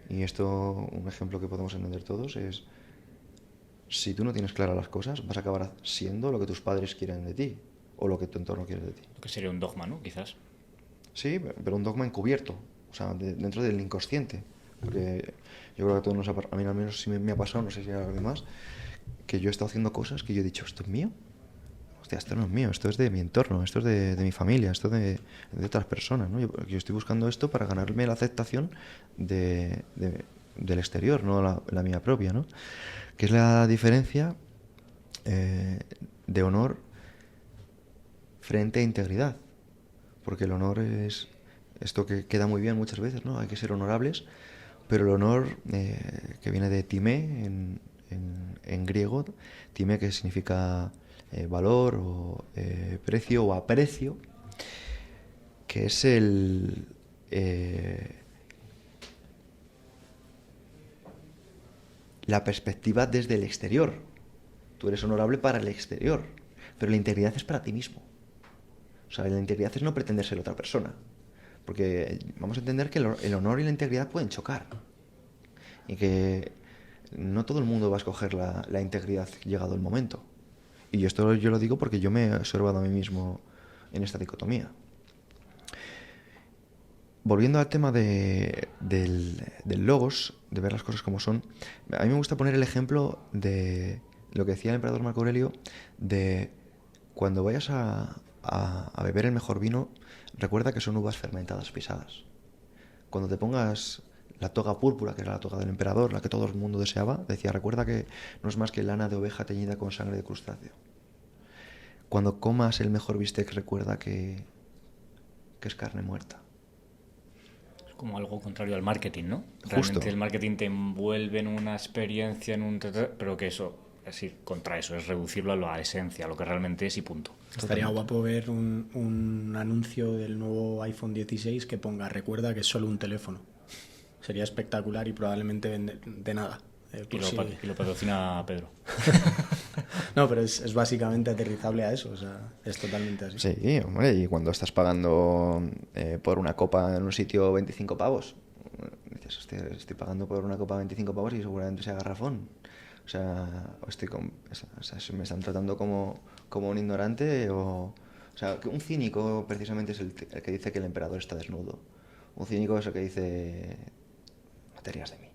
Y esto, un ejemplo que podemos entender todos es, si tú no tienes claras las cosas, vas a acabar siendo lo que tus padres quieren de ti, o lo que tu entorno quiere de ti. Lo que sería un dogma, ¿no? Quizás. Sí, pero un dogma encubierto, o sea, dentro del inconsciente. Porque yo creo que a todos nos a mí al menos sí me ha pasado, no sé si a los demás, que yo he estado haciendo cosas que yo he dicho, ¿esto es mío? Hostia, esto no es mío, esto es de mi entorno, esto es de mi familia, esto es de otras personas, ¿no? Yo estoy buscando esto para ganarme la aceptación del exterior, no la mía propia, ¿no? Que es la diferencia de honor frente a integridad. Porque el honor es esto que queda muy bien muchas veces, ¿no? Hay que ser honorables, pero el honor, que viene de timé en griego, timé que significa valor o precio o aprecio, que es la perspectiva desde el exterior. Tú eres honorable para el exterior, pero la integridad es para ti mismo. O sea, la integridad es no pretender ser otra persona. Porque vamos a entender que el honor y la integridad pueden chocar. Y que no todo el mundo va a escoger la integridad llegado el momento. Y esto yo lo digo porque yo me he observado a mí mismo en esta dicotomía. Volviendo al tema del logos, de ver las cosas como son, a mí me gusta poner el ejemplo de lo que decía el emperador Marco Aurelio, de cuando vayas a beber el mejor vino, recuerda que son uvas fermentadas pisadas. Cuando te pongas la toga púrpura, que era la toga del emperador, la que todo el mundo deseaba, decía, recuerda que no es más que lana de oveja teñida con sangre de crustáceo. Cuando comas el mejor bistec, recuerda que es carne muerta. Es como algo contrario al marketing, ¿no? Justo. Realmente el marketing te envuelve en una experiencia, pero que eso ir contra eso, es reducirlo a la esencia, a lo que realmente es y punto. Estaría guapo ver un anuncio del nuevo iPhone 16 que ponga recuerda que es solo un teléfono. Sería espectacular y probablemente de nada. Y lo patrocina Pedro. No, pero es básicamente aterrizable a eso, o sea, es totalmente así. Sí, hombre, y cuando estás pagando por una copa en un sitio 25 pavos, dices, hostia, estoy pagando por una copa 25 pavos y seguramente sea garrafón. O sea, me están tratando como un ignorante o sea, que un cínico precisamente es el que dice que el emperador está desnudo. Un cínico es el que dice, no te rías de mí.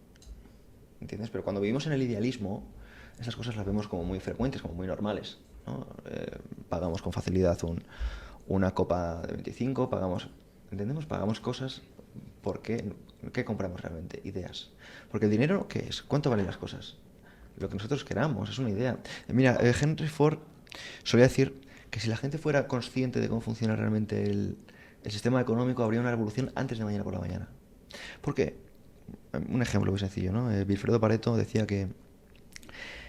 ¿Entiendes? Pero cuando vivimos en el idealismo, esas cosas las vemos como muy frecuentes, como muy normales, ¿no? Pagamos con facilidad una copa de 25, ¿entendemos? Pagamos cosas porque ¿qué compramos realmente? Ideas. Porque el dinero, ¿qué es? ¿Cuánto valen las cosas? Lo que nosotros queramos, es una idea. Mira, Henry Ford solía decir que si la gente fuera consciente de cómo funciona realmente el sistema económico, habría una revolución antes de mañana por la mañana. ¿Por qué? Un ejemplo muy sencillo, ¿no? Vilfredo Pareto decía que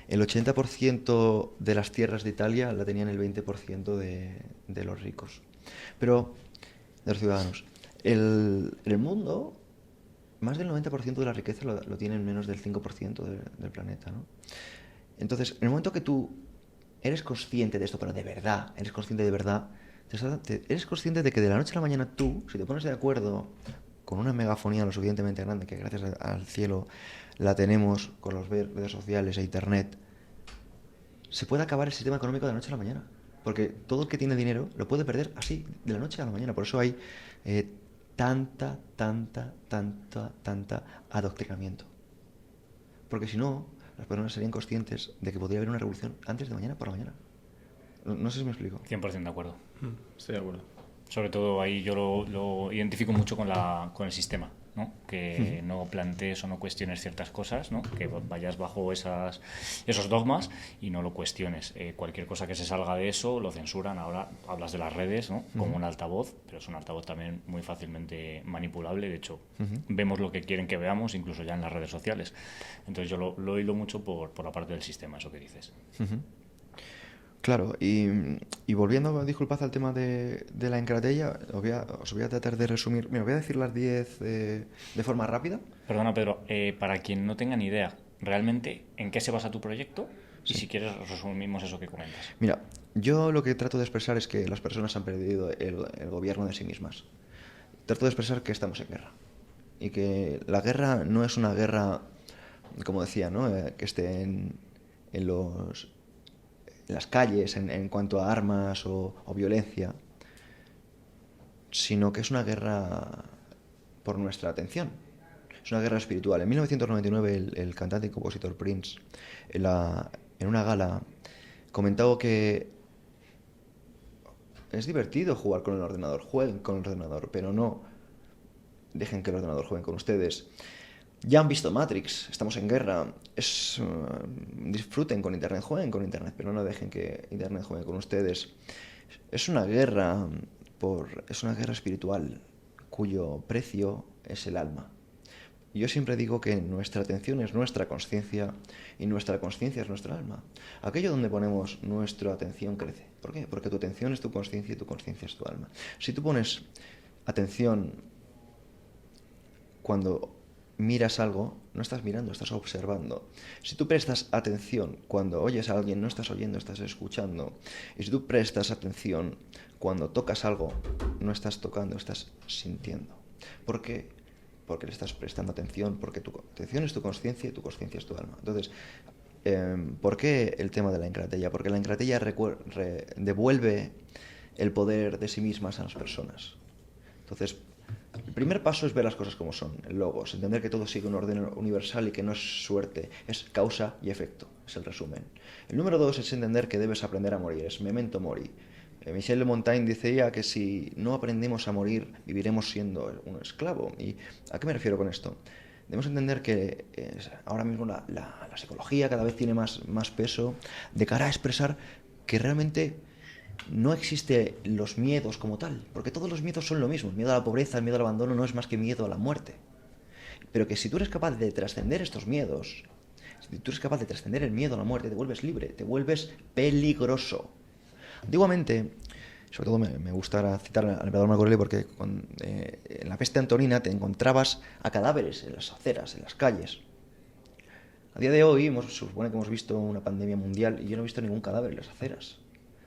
el 80% de las tierras de Italia la tenían el 20% de los ricos. Pero, de los ciudadanos. El mundo, más del 90% de la riqueza lo tienen menos del 5% del planeta, ¿no? Entonces, en el momento que tú eres consciente de esto, pero de verdad, eres consciente de verdad, eres consciente de que de la noche a la mañana tú, si te pones de acuerdo con una megafonía lo suficientemente grande, que gracias al cielo la tenemos con los redes sociales e internet, se puede acabar el sistema económico de la noche a la mañana. Porque todo el que tiene dinero lo puede perder así, de la noche a la mañana. Por eso hay tanta adoctrinamiento. Porque si no, las personas serían conscientes de que podría haber una revolución antes de mañana por la mañana. No sé si me explico. 100% de acuerdo. Estoy de acuerdo. Sobre todo ahí yo lo identifico mucho con el sistema, ¿no? Que no plantees o no cuestiones ciertas cosas, ¿no? Que vayas bajo esos dogmas y no lo cuestiones. Cualquier cosa que se salga de eso lo censuran. Ahora hablas de las redes, ¿no? Como un altavoz, pero es un altavoz también muy fácilmente manipulable. De hecho, vemos lo que quieren que veamos, incluso ya en las redes sociales. Entonces yo lo hilo mucho por la parte del sistema, eso que dices. Claro, y volviendo, disculpad, al tema de la encratella, os voy a tratar de resumir. Mira, voy a decir las 10 de forma rápida. Perdona, Pedro, para quien no tenga ni idea, realmente, ¿en qué se basa tu proyecto? Y si quieres, resumimos eso que comentas. Mira, yo lo que trato de expresar es que las personas han perdido el gobierno de sí mismas. Trato de expresar que estamos en guerra. Y que la guerra no es una guerra, como decía, ¿no? Que esté en las calles en cuanto a armas o violencia, sino que es una guerra por nuestra atención. Es una guerra espiritual. En 1999 el cantante y compositor Prince, en una gala, comentaba que es divertido jugar con el ordenador, jueguen con el ordenador, pero no dejen que el ordenador juegue con ustedes. Ya han visto Matrix, estamos en guerra, disfruten con Internet, jueguen con Internet, pero no dejen que Internet juegue con ustedes. Es una guerra espiritual cuyo precio es el alma. Yo siempre digo que nuestra atención es nuestra consciencia y nuestra consciencia es nuestra alma. Aquello donde ponemos nuestra atención crece. ¿Por qué? Porque tu atención es tu consciencia y tu consciencia es tu alma. Si tú pones atención cuando miras algo, no estás mirando, estás observando. Si tú prestas atención cuando oyes a alguien, no estás oyendo, estás escuchando. Y si tú prestas atención cuando tocas algo, no estás tocando, estás sintiendo. ¿Por qué? Porque le estás prestando atención, porque tu atención es tu consciencia y tu consciencia es tu alma. Entonces, ¿por qué el tema de la encratella? Porque la encratella devuelve el poder de sí mismas a las personas. Entonces, el primer paso es ver las cosas como son, el logos, entender que todo sigue un orden universal y que no es suerte, es causa y efecto, es el resumen. El número 2 es entender que debes aprender a morir, es memento mori. Michel de Montaigne decía que si no aprendemos a morir, viviremos siendo un esclavo. ¿Y a qué me refiero con esto? Debemos entender que ahora mismo la psicología cada vez tiene más peso de cara a expresar que realmente no existe los miedos como tal, porque todos los miedos son lo mismo. El miedo a la pobreza, el miedo al abandono no es más que miedo a la muerte. Pero que si tú eres capaz de trascender estos miedos, Si tú eres capaz de trascender el miedo a la muerte, te vuelves libre, te vuelves peligroso. Antiguamente, sobre todo me gusta citar al emperador Marco Aurelio porque en la peste antonina te encontrabas a cadáveres en las aceras, en las calles. A día de hoy se supone que hemos visto una pandemia mundial y yo no he visto ningún cadáver en las aceras.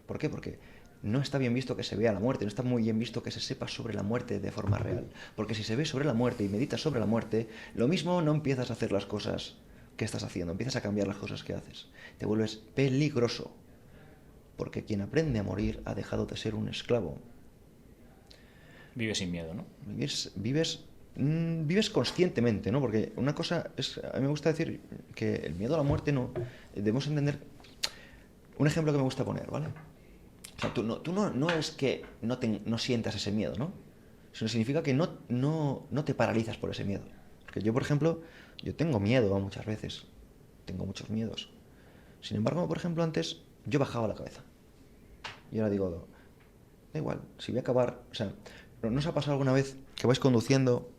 ¿Por qué? Porque no está bien visto que se vea la muerte, no está muy bien visto que se sepa sobre la muerte de forma real. Porque si se ve sobre la muerte y meditas sobre la muerte, lo mismo no empiezas a hacer las cosas que estás haciendo, empiezas a cambiar las cosas que haces. Te vuelves peligroso. Porque quien aprende a morir ha dejado de ser un esclavo. Vives sin miedo, ¿no? Vives conscientemente, ¿no? Porque una cosa es, a mí me gusta decir que el miedo a la muerte no, debemos entender, un ejemplo que me gusta poner, ¿vale? O sea, tú no es que no sientas ese miedo, ¿no? Sino significa que no te paralizas por ese miedo. Porque yo, por ejemplo, yo tengo miedo muchas veces, tengo muchos miedos. Sin embargo, por ejemplo, antes yo bajaba la cabeza. Y ahora digo, da igual, si voy a acabar, o sea, ¿no os ha pasado alguna vez que vais conduciendo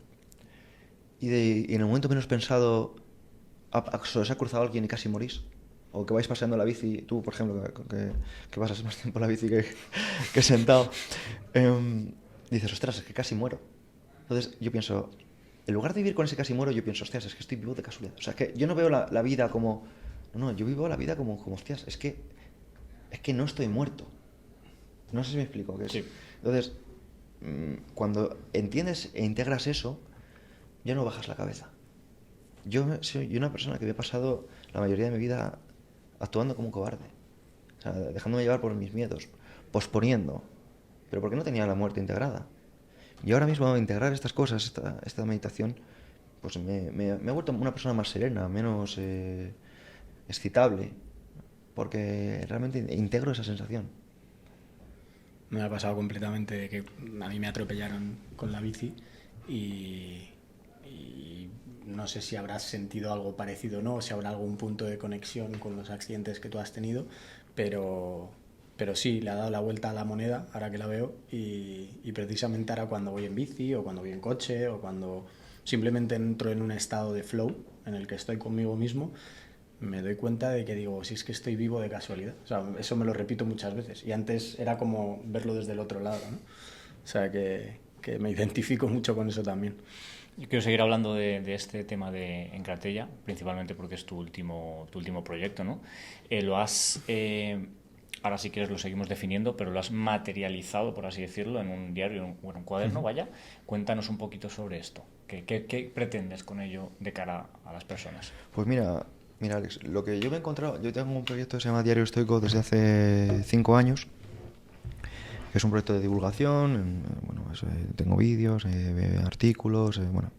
y en el momento menos pensado se os ha cruzado alguien y casi morís? O que vais paseando la bici, tú por ejemplo, que pasas más tiempo en la bici que sentado, dices, ostras, es que casi muero. Entonces yo pienso, en lugar de vivir con ese casi muero, yo pienso, hostias, es que estoy vivo de casualidad. O sea, es que yo no veo la vida como, no, yo vivo la vida como hostias, es que no estoy muerto. No sé si me explico. Sí. Entonces, cuando entiendes e integras eso, ya no bajas la cabeza. Yo soy una persona que me he pasado la mayoría de mi vida actuando como un cobarde, o sea, dejándome llevar por mis miedos, posponiendo, pero porque no tenía la muerte integrada. Y ahora mismo integrar estas cosas, esta meditación, pues me ha vuelto una persona más serena, menos excitable, porque realmente integro esa sensación. Me ha pasado completamente de que a mí me atropellaron con la bici y no sé si habrás sentido algo parecido o no, o si habrá algún punto de conexión con los accidentes que tú has tenido, pero sí, le ha dado la vuelta a la moneda, ahora que la veo, y precisamente ahora cuando voy en bici o cuando voy en coche o cuando simplemente entro en un estado de flow en el que estoy conmigo mismo, me doy cuenta de que digo, si es que estoy vivo de casualidad. O sea, eso me lo repito muchas veces. Y antes era como verlo desde el otro lado, ¿no? O sea, que me identifico mucho con eso también. Yo quiero seguir hablando de este tema de Encratella, principalmente porque es tu último proyecto, ¿no? Lo has, ahora si quieres lo seguimos definiendo, pero lo has materializado, por así decirlo, en un diario, un cuaderno, vaya. Cuéntanos un poquito sobre esto. ¿Qué pretendes con ello de cara a las personas? Pues mira, Alex, lo que yo me he encontrado, yo tengo un proyecto que se llama Diario Estoico desde hace 5 años, que es un proyecto de divulgación, bueno, tengo vídeos, artículos, una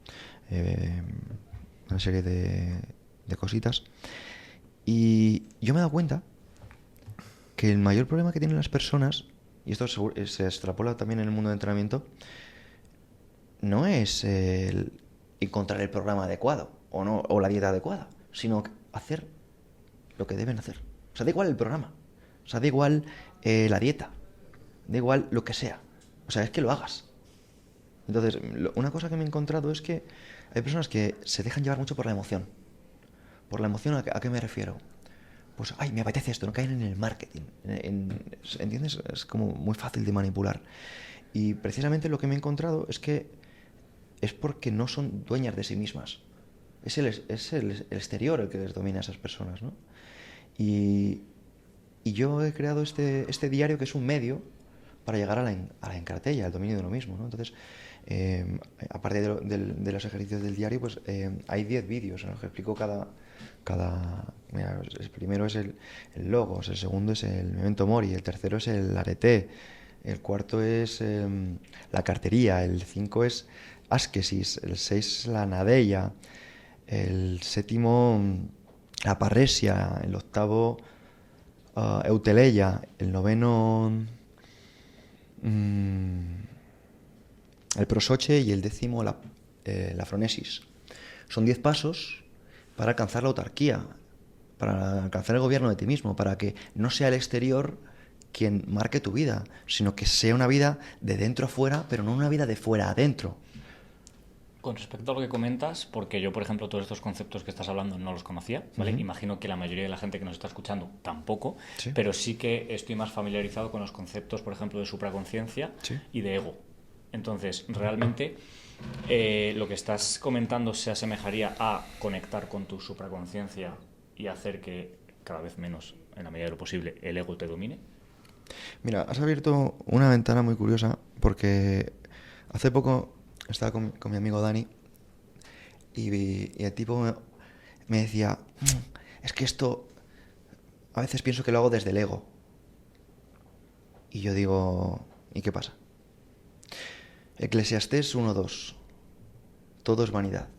serie de cositas. Y yo me he dado cuenta que el mayor problema que tienen las personas, y esto se extrapola también en el mundo del entrenamiento, no es encontrar el programa adecuado o la dieta adecuada, sino hacer lo que deben hacer. O sea, da igual el programa, o sea, da igual la dieta, da igual lo que sea. O sea, es que lo hagas. Entonces, una cosa que me he encontrado es que hay personas que se dejan llevar mucho por la emoción. ¿Por la emoción a qué me refiero? Pues, ay, me apetece esto, no caen en el marketing. ¿Entiendes? Es como muy fácil de manipular. Y precisamente lo que me he encontrado es que es porque no son dueñas de sí mismas. Es el exterior el que les domina a esas personas, ¿no? Y yo he creado este diario que es un medio para llegar a la encratella, al dominio de uno mismo, ¿no? Entonces, aparte de los ejercicios del diario, pues hay 10 vídeos en los que explico mira, el primero es el logos, el segundo es el memento mori, el tercero es el arete, el cuarto es la cartería, el 5 es askesis, el 6 es la nadeia, el séptimo la parresia, el octavo euteleia, el noveno el prosoche y el décimo la fronesis. Son 10 pasos para alcanzar la autarquía, para alcanzar el gobierno de ti mismo, para que no sea el exterior quien marque tu vida, sino que sea una vida de dentro a fuera, pero no una vida de fuera a dentro. Con respecto a lo que comentas, porque yo, por ejemplo, todos estos conceptos que estás hablando no los conocía, ¿vale? Imagino que la mayoría de la gente que nos está escuchando tampoco, Sí. pero sí que estoy más familiarizado con los conceptos, por ejemplo, de supraconciencia Sí. y de ego. Entonces, realmente, lo que estás comentando se asemejaría a conectar con tu supraconciencia y hacer que cada vez menos, en la medida de lo posible, el ego te domine. Mira, has abierto una ventana muy curiosa porque hace poco estaba con mi amigo Dani y el tipo me decía, es que esto a veces pienso que lo hago desde el ego. Y yo digo, ¿y qué pasa? Eclesiastés 1:2, todo es vanidad.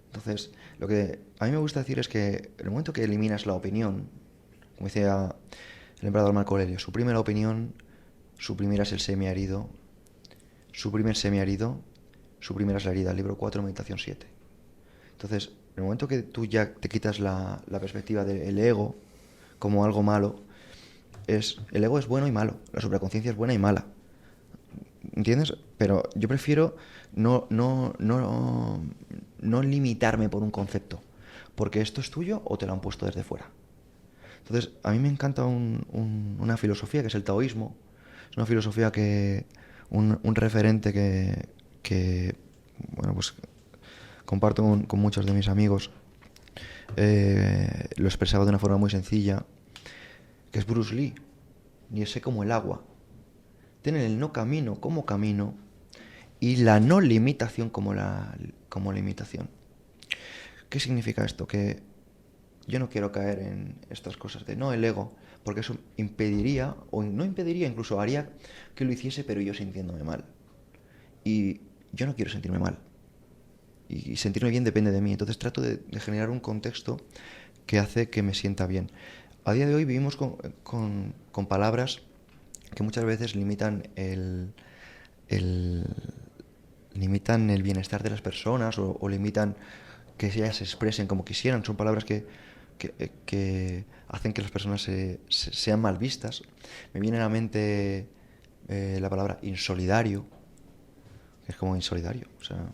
Entonces, lo que a mí me gusta decir es que en el momento que eliminas la opinión, como decía el emperador Marco Aurelio, suprime la opinión, suprimirás el semiarido, suprime el semiarido, suprimirás la herida. Libro 4, meditación 7. Entonces, en el momento que tú ya te quitas la perspectiva del ego como algo malo, el ego es bueno y malo, la supraconciencia es buena y mala. ¿Entiendes? Pero yo prefiero no limitarme por un concepto, porque esto es tuyo o te lo han puesto desde fuera. Entonces, a mí me encanta una filosofía que es el taoísmo. Es una filosofía un referente bueno, pues comparto con muchos de mis amigos. Lo expresaba de una forma muy sencilla, que es Bruce Lee. Ni sé como el agua. Tienen el no camino como camino y la no limitación como limitación. ¿Qué significa esto? Que yo no quiero caer en estas cosas de no el ego, porque eso impediría, o no impediría, incluso haría que lo hiciese, pero yo sintiéndome mal. Y yo no quiero sentirme mal. Y sentirme bien depende de mí. Entonces trato de generar un contexto que hace que me sienta bien. A día de hoy vivimos con palabras que muchas veces limitan el bienestar de las personas o limitan que ellas se expresen como quisieran. Son palabras que hacen que las personas sean mal vistas. Me viene a la mente la palabra insolidario, que es como insolidario. O sea,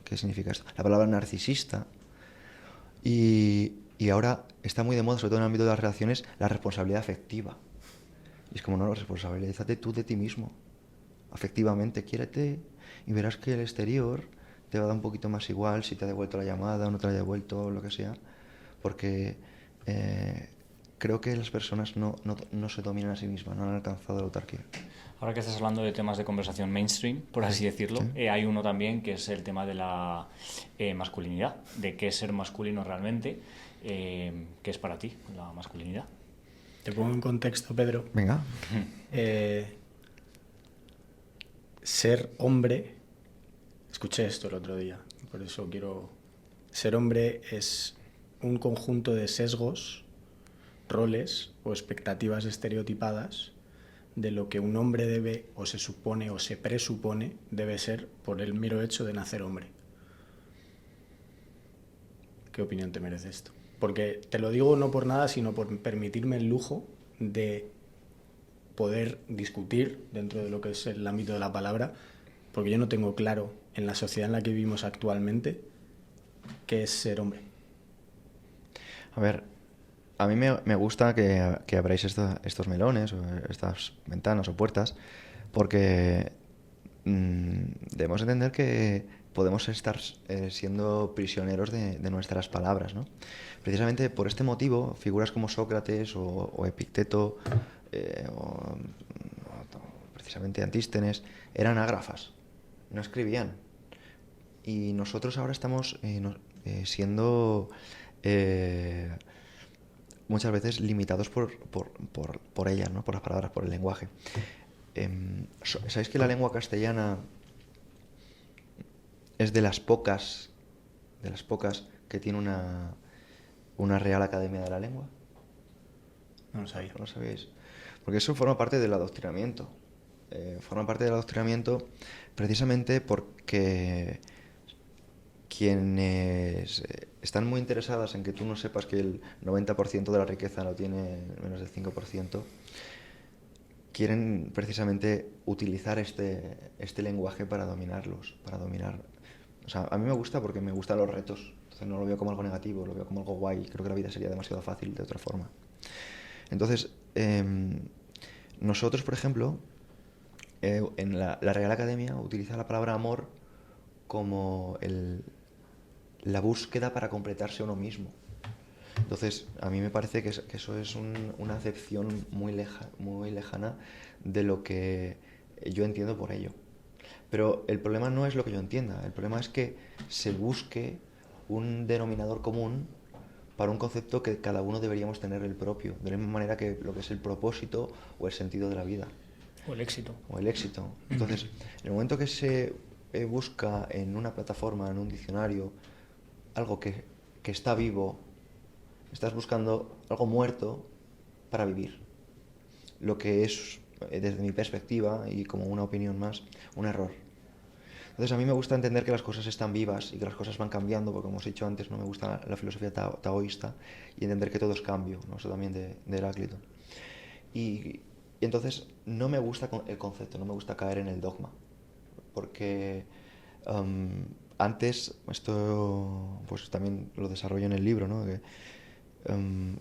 ¿qué significa esto? La palabra narcisista. Y ahora está muy de moda, sobre todo en el ámbito de las relaciones, la responsabilidad afectiva. Y es como, no, responsabilízate tú de ti mismo. Afectivamente, quiérete y verás que el exterior te va a dar un poquito más igual si te ha devuelto la llamada o no te la haya devuelto, lo que sea. Porque creo que las personas no se dominan a sí mismas, no han alcanzado la autarquía. Ahora que estás hablando de temas de conversación mainstream, por así decirlo, Sí. hay uno también que es el tema de la masculinidad, de qué es ser masculino realmente, qué es para ti la masculinidad. Te pongo en contexto, Pedro. Venga. Ser hombre, escuché esto el otro día, por eso quiero... Ser hombre es un conjunto de sesgos, roles o expectativas estereotipadas de lo que un hombre debe o se supone o se presupone debe ser por el mero hecho de nacer hombre. ¿Qué opinión te merece esto? Porque te lo digo no por nada, sino por permitirme el lujo de poder discutir dentro de lo que es el ámbito de la palabra, porque yo no tengo claro en la sociedad en la que vivimos actualmente qué es ser hombre. A ver, a mí me gusta que abráis estos melones, o estas ventanas o puertas, porque debemos entender que podemos estar siendo prisioneros de nuestras palabras, ¿no? Precisamente por este motivo, figuras como Sócrates o Epicteto, o precisamente Antístenes, eran ágrafas, no escribían. Y nosotros ahora estamos siendo muchas veces limitados por ellas, ¿no? Por las palabras, por el lenguaje. ¿Sabéis que la lengua castellana es de las pocas que tiene una Real Academia de la Lengua? No lo sabía. ¿No lo sabéis? Porque eso forma parte del adoctrinamiento. Forma parte del adoctrinamiento precisamente porque quienes están muy interesadas en que tú no sepas que el 90% de la riqueza lo tiene menos del 5%, quieren precisamente utilizar este lenguaje para dominarlos, para dominar. O sea, a mí me gusta porque me gustan los retos, entonces no lo veo como algo negativo, lo veo como algo guay. Creo que la vida sería demasiado fácil de otra forma. Entonces, nosotros, por ejemplo, en la Real Academia utiliza la palabra amor como la búsqueda para completarse a uno mismo. Entonces, a mí me parece que eso es una acepción muy lejana de lo que yo entiendo por ello. Pero el problema no es lo que yo entienda, el problema es que se busque un denominador común para un concepto que cada uno deberíamos tener el propio, de la misma manera que lo que es el propósito o el sentido de la vida. O el éxito. O el éxito. Entonces, en el momento que se busca en una plataforma, en un diccionario, algo que está vivo, estás buscando algo muerto para vivir. Lo que es, desde mi perspectiva y como una opinión más, un error. Entonces a mí me gusta entender que las cosas están vivas y que las cosas van cambiando, porque como os he dicho antes, no me gusta la filosofía taoísta, y entender que todo es cambio, ¿no? Eso también de Heráclito. Y entonces no me gusta el concepto, no me gusta caer en el dogma, porque antes, esto pues también lo desarrollo en el libro, ¿no?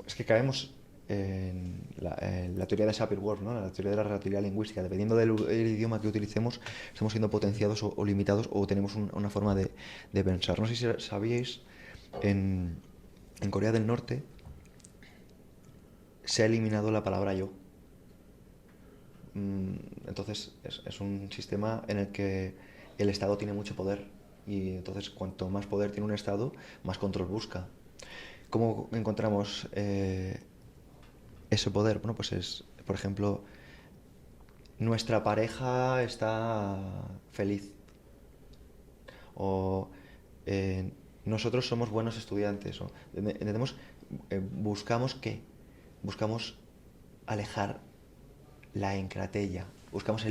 Es que caemos en la teoría de Sapir-Whorf, ¿no? La teoría de la relatividad lingüística. Dependiendo del idioma que utilicemos, estamos siendo potenciados o limitados, o tenemos una forma de pensar. No sé si sabíais, en Corea del Norte se ha eliminado la palabra yo. Entonces es un sistema en el que el Estado tiene mucho poder, y entonces cuanto más poder tiene un Estado, más control busca. ¿Cómo encontramos ese poder? Bueno, pues es, por ejemplo, nuestra pareja está feliz, o nosotros somos buenos estudiantes, o entendemos, buscamos ¿qué? Buscamos alejar la encratella, buscamos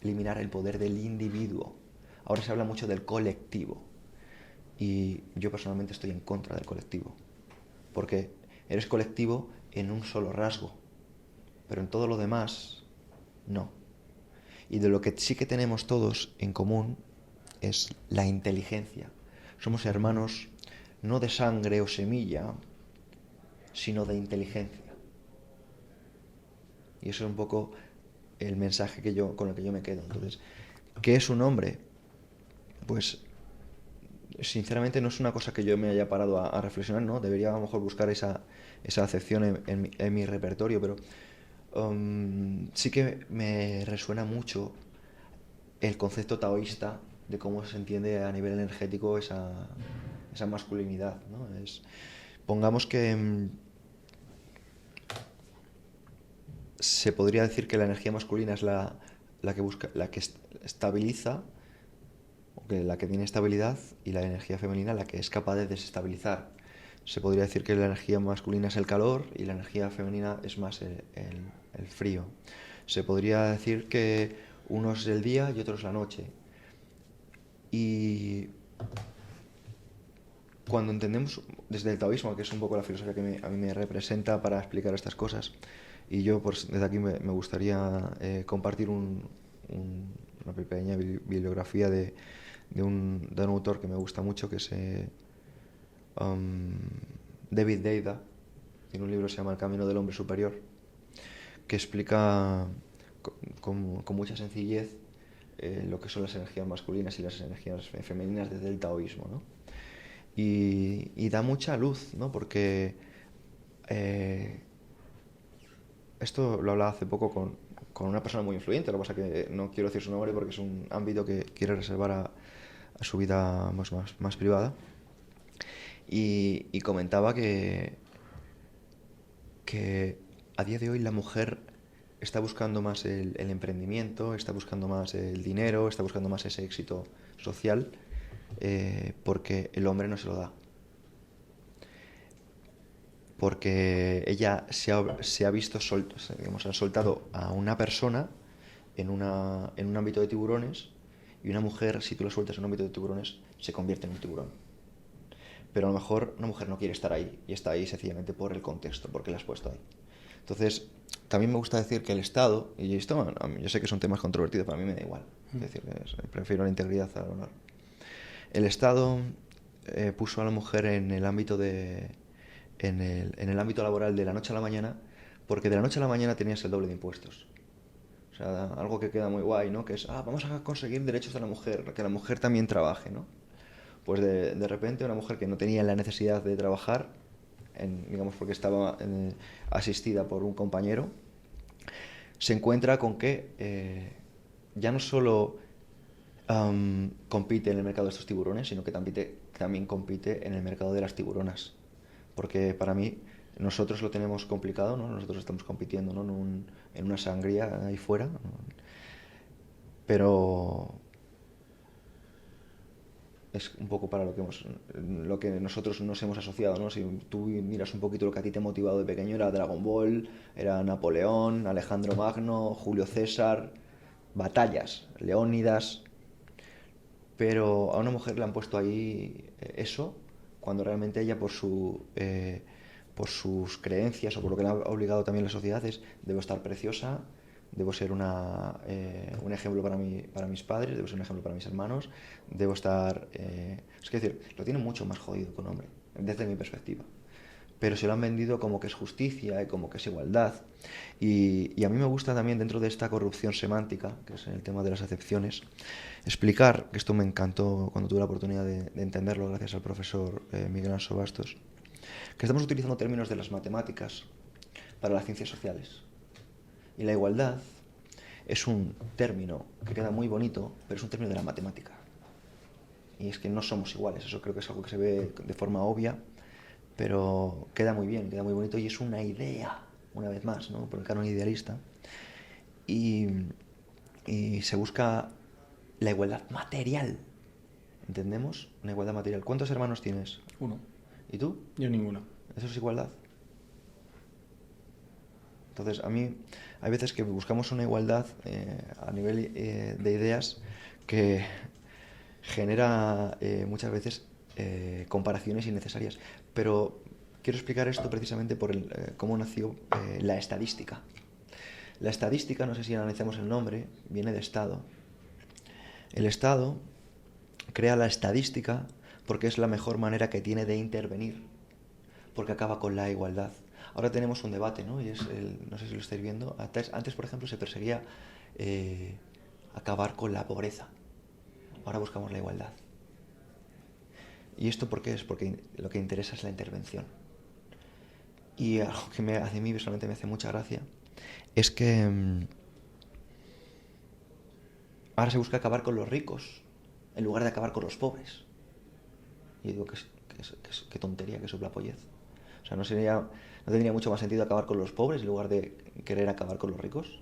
eliminar el poder del individuo. Ahora se habla mucho del colectivo, y yo personalmente estoy en contra del colectivo, porque eres colectivo en un solo rasgo, pero en todo lo demás no. Y de lo que sí que tenemos todos en común es la inteligencia. Somos hermanos no de sangre o semilla, sino de inteligencia. Y eso es un poco el mensaje con el que yo me quedo. Entonces, ¿qué es un hombre? Pues sinceramente no es una cosa que yo me haya parado a reflexionar, ¿no? Debería a lo mejor buscar esa acepción en mi repertorio, pero sí que me resuena mucho el concepto taoísta de cómo se entiende a nivel energético esa masculinidad, ¿no? Pongamos que se podría decir que la energía masculina es la que busca, la que estabiliza, o que la que tiene estabilidad, y la energía femenina la que es capaz de desestabilizar. Se podría decir que la energía masculina es el calor y la energía femenina es más el frío. Se podría decir que uno es el día y otro es la noche. Y cuando entendemos desde el taoísmo, que es un poco la filosofía que a mí me representa para explicar estas cosas, y yo pues desde aquí me gustaría compartir una pequeña bibliografía de un autor que me gusta mucho, que es David Deida. Tiene un libro que se llama El camino del hombre superior, que explica con mucha sencillez lo que son las energías masculinas y las energías femeninas desde el taoísmo, ¿no? Y da mucha luz, ¿no? Porque esto lo hablaba hace poco con una persona muy influyente. Lo que pasa es que no quiero decir su nombre porque es un ámbito que quiere reservar a su vida más privada. Y comentaba que a día de hoy la mujer está buscando más el emprendimiento, está buscando más el dinero, está buscando más ese éxito social, porque el hombre no se lo da. Porque ella se ha visto ha soltado a una persona en un ámbito de tiburones, y una mujer, si tú la sueltas en un ámbito de tiburones, se convierte en un tiburón. Pero a lo mejor una mujer no quiere estar ahí, y está ahí sencillamente por el contexto, porque la has puesto ahí. Entonces, también me gusta decir que el Estado, y esto yo sé que son temas controvertidos, pero a mí me da igual. Es decir, prefiero la integridad al honor. El Estado puso a la mujer en el ámbito en el ámbito laboral de la noche a la mañana, porque de la noche a la mañana tenías el doble de impuestos. O sea, algo que queda muy guay, ¿no? Que es, vamos a conseguir derechos de la mujer, que la mujer también trabaje, ¿no? Pues de repente una mujer que no tenía la necesidad de trabajar, digamos porque estaba asistida por un compañero, se encuentra con que ya no solo compite en el mercado de estos tiburones, sino que también compite en el mercado de las tiburonas. Porque para mí, nosotros lo tenemos complicado, ¿no? Nosotros estamos compitiendo, ¿no? en una sangría ahí fuera, ¿no? Pero es un poco para lo que nosotros nos hemos asociado, ¿no? Si tú miras un poquito lo que a ti te ha motivado de pequeño, era Dragon Ball, era Napoleón, Alejandro Magno, Julio César, batallas, Leónidas, pero a una mujer le han puesto ahí eso, cuando realmente ella por por sus creencias o por lo que le ha obligado también la sociedad es, debo estar preciosa, debo ser un ejemplo para mis padres, debo ser un ejemplo para mis hermanos, debo estar... es decir, lo tiene mucho más jodido que un hombre, desde mi perspectiva. Pero se lo han vendido como que es justicia y como que es igualdad. Y a mí me gusta también, dentro de esta corrupción semántica, que es el tema de las acepciones, explicar, que esto me encantó cuando tuve la oportunidad de entenderlo gracias al profesor Miguel Anso Bastos, que estamos utilizando términos de las matemáticas para las ciencias sociales. Y la igualdad es un término que queda muy bonito, pero es un término de la matemática. Y es que no somos iguales, eso creo que es algo que se ve de forma obvia, pero queda muy bien, queda muy bonito y es una idea, una vez más, ¿no? Por el canon idealista. Y se busca la igualdad material, ¿entendemos? Una igualdad material. ¿Cuántos hermanos tienes? Uno. ¿Y tú? Yo ninguno. ¿Eso es igualdad? Entonces, a mí hay veces que buscamos una igualdad a nivel de ideas que genera muchas veces comparaciones innecesarias. Pero quiero explicar esto precisamente por cómo nació la estadística. La estadística, no sé si analizamos el nombre, viene de Estado. El Estado crea la estadística porque es la mejor manera que tiene de intervenir, porque acaba con la igualdad. Ahora tenemos un debate, ¿no? Y no sé si lo estáis viendo. Antes, por ejemplo, se perseguía acabar con la pobreza. Ahora buscamos la igualdad. ¿Y esto por qué es? Porque lo que interesa es la intervención. Y algo que a mí personalmente me hace mucha gracia es que ahora se busca acabar con los ricos en lugar de acabar con los pobres. Y yo digo que tontería, que soplapollez. O sea, no tendría mucho más sentido acabar con los pobres en lugar de querer acabar con los ricos.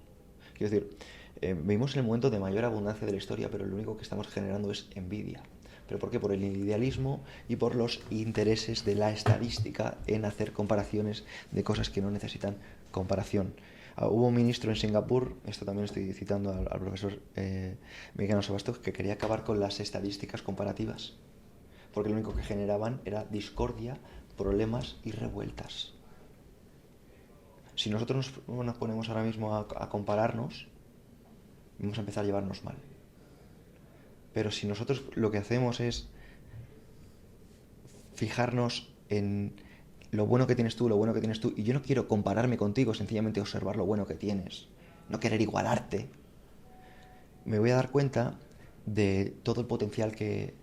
Quiero decir, vivimos en el momento de mayor abundancia de la historia, pero lo único que estamos generando es envidia. ¿Pero por qué? Por el idealismo y por los intereses de la estadística en hacer comparaciones de cosas que no necesitan comparación. Hubo un ministro en Singapur, esto también estoy citando al profesor Miguel Anso Bastos, que quería acabar con las estadísticas comparativas, porque lo único que generaban era discordia, problemas y revueltas. Si nosotros nos ponemos ahora mismo a compararnos, vamos a empezar a llevarnos mal. Pero si nosotros lo que hacemos es fijarnos en lo bueno que tienes tú, y yo no quiero compararme contigo, sencillamente observar lo bueno que tienes, no querer igualarte, me voy a dar cuenta de todo el potencial que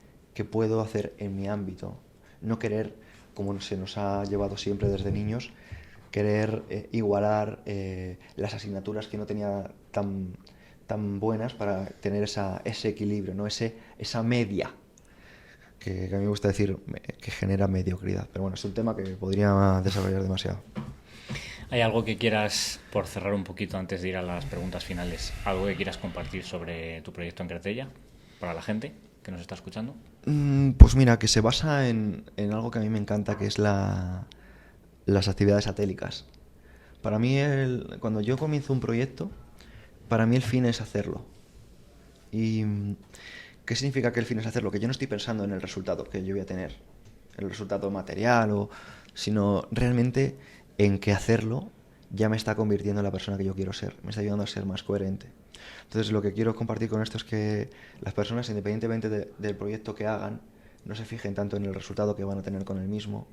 puedo hacer en mi ámbito. No querer, como se nos ha llevado siempre desde niños, querer igualar las asignaturas que no tenía tan buenas para tener ese equilibrio, ¿no? Esa media, que a mí me gusta decir que genera mediocridad. Pero bueno, es un tema que podría desarrollar demasiado. ¿Hay algo que quieras, por cerrar un poquito antes de ir a las preguntas finales, algo que quieras compartir sobre tu proyecto en Cretella para la gente que nos está escuchando? Pues mira, que se basa en algo que a mí me encanta, que es las actividades satélicas. Para mí, cuando yo comienzo un proyecto, para mí el fin es hacerlo. ¿Y qué significa que el fin es hacerlo? Que yo no estoy pensando en el resultado que yo voy a tener, el resultado material, sino realmente en que hacerlo ya me está convirtiendo en la persona que yo quiero ser, me está ayudando a ser más coherente. Entonces lo que quiero compartir con esto es que las personas, independientemente del proyecto que hagan, no se fijen tanto en el resultado que van a tener con el mismo,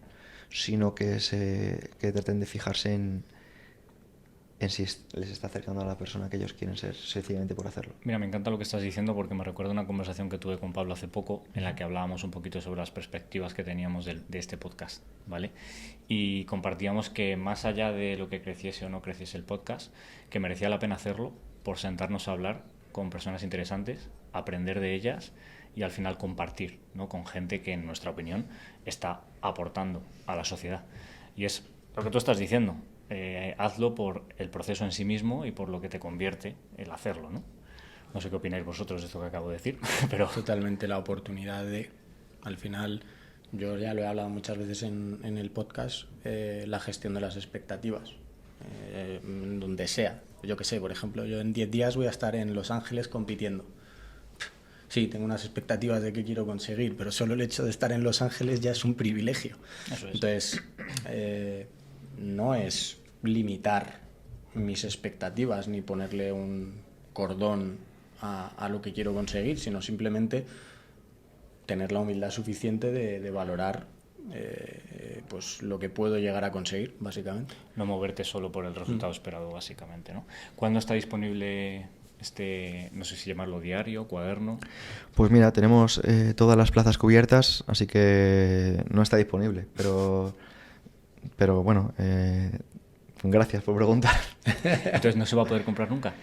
sino que traten de fijarse en si les está acercando a la persona que ellos quieren ser, sencillamente por hacerlo. Mira, me encanta lo que estás diciendo porque me recuerda una conversación que tuve con Pablo hace poco en la que hablábamos un poquito sobre las perspectivas que teníamos de este podcast, ¿vale? Y compartíamos que más allá de lo que creciese o no creciese el podcast, que merecía la pena hacerlo por sentarnos a hablar con personas interesantes, aprender de ellas y al final compartir, ¿no? Con gente que, en nuestra opinión, está aportando a la sociedad. Y es lo que tú estás diciendo. Hazlo por el proceso en sí mismo y por lo que te convierte el hacerlo, ¿no? No sé qué opináis vosotros de esto que acabo de decir, pero... Totalmente la oportunidad de, al final, yo ya lo he hablado muchas veces en el podcast, la gestión de las expectativas, donde sea. Yo qué sé, por ejemplo, yo en 10 días voy a estar en Los Ángeles compitiendo. Sí, tengo unas expectativas de qué quiero conseguir, pero solo el hecho de estar en Los Ángeles ya es un privilegio. Eso es. Entonces, no es limitar mis expectativas ni ponerle un cordón a lo que quiero conseguir, sino simplemente tener la humildad suficiente de valorar pues lo que puedo llegar a conseguir, básicamente. No moverte solo por el resultado esperado, básicamente, ¿no? ¿Cuándo está disponible no sé si llamarlo diario, cuaderno? Pues mira, tenemos todas las plazas cubiertas, así que no está disponible, pero bueno, gracias por preguntar. Entonces no se va a poder comprar nunca.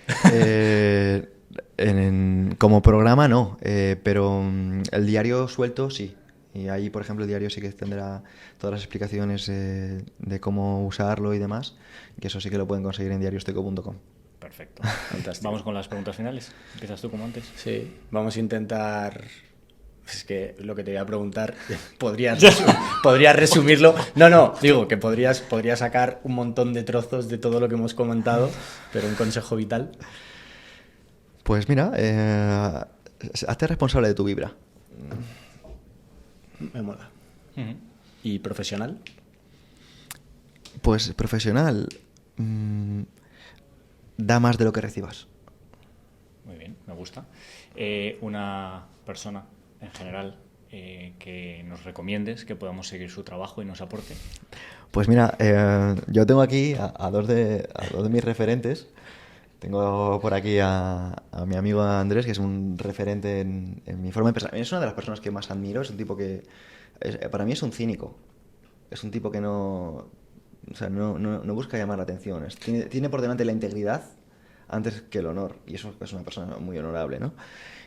Como programa no, pero el diario suelto sí. Y ahí, por ejemplo, el diario sí que tendrá todas las explicaciones de cómo usarlo y demás, que eso sí que lo pueden conseguir en diariostoico.com. Perfecto. Fantástico. Vamos con las preguntas finales. ¿Empiezas tú como antes? Sí, vamos a intentar... Es que lo que te voy a preguntar, podrías resumirlo. No, digo que podrías sacar un montón de trozos de todo lo que hemos comentado, pero un consejo vital. Pues mira, hazte responsable de tu vibra. Me mola. Uh-huh. ¿Y profesional? Pues profesional, da más de lo que recibas. Muy bien, me gusta. Una persona en general que nos recomiendes, que podamos seguir su trabajo y nos aporte. Pues mira, yo tengo aquí a dos de mis referentes. Tengo por aquí a mi amigo Andrés, que es un referente en mi forma de pensar. Es una de las personas que más admiro. Es un tipo que para mí es un cínico. Es un tipo que no busca llamar la atención. Tiene por delante la integridad antes que el honor. Y eso es una persona muy honorable, ¿no?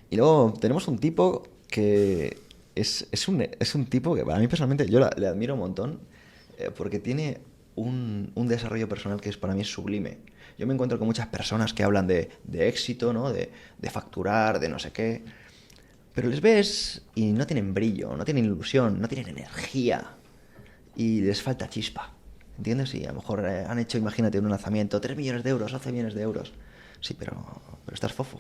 Y luego tenemos un tipo que es un tipo que para mí personalmente yo le admiro un montón, porque tiene un desarrollo personal que para mí es sublime. Yo me encuentro con muchas personas que hablan de éxito, ¿no? De facturar, de no sé qué, pero les ves y no tienen brillo, no tienen ilusión, no tienen energía y les falta chispa, ¿entiendes? Y a lo mejor han hecho, imagínate, un lanzamiento, 3 millones de euros, 11 millones de euros. Sí, pero estás fofo.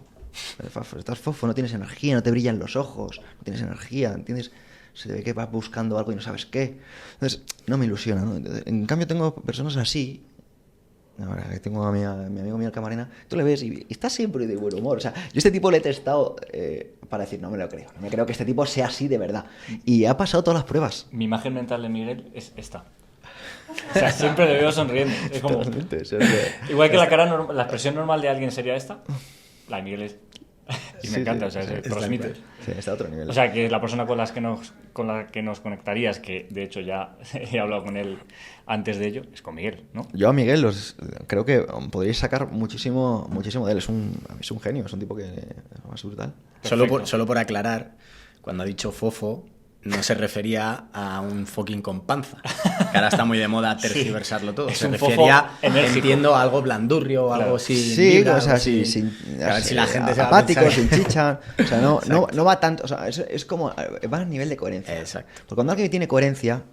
Estás fofo, no tienes energía, no te brillan los ojos, no tienes energía, ¿entiendes? Se te ve que vas buscando algo y no sabes qué. Entonces, no me ilusiona, ¿no? En cambio, tengo personas así. Ahora que tengo a mi amigo Miguel Camarena, tú le ves y está siempre de buen humor. O sea, yo este tipo le he testado para decir, no me lo creo. No me creo que este tipo sea así de verdad. Y ha pasado todas las pruebas. Mi imagen mental de Miguel es esta. O sea, siempre le veo sonriendo. Es como... Igual que la expresión normal de alguien sería esta, la de Miguel es... Y me encanta, o sea, se transmite. Sí, está a otro nivel. O sea, que la persona con la que nos conectarías, que de hecho ya he hablado con él antes de ello, es con Miguel, ¿no? Yo a Miguel creo que podríais sacar muchísimo de él. Es un genio, es un tipo que es brutal. Solo por aclarar, cuando ha dicho fofo, no se refería a un fucking con panza, que ahora está muy de moda tergiversarlo todo. Se refería, entiendo, a algo blandurrio o algo así. Sí, o sea, sin la gente apático, sin chicha. O sea, no va tanto. O sea, es como. Va a nivel de coherencia. Exacto. Porque cuando alguien tiene coherencia,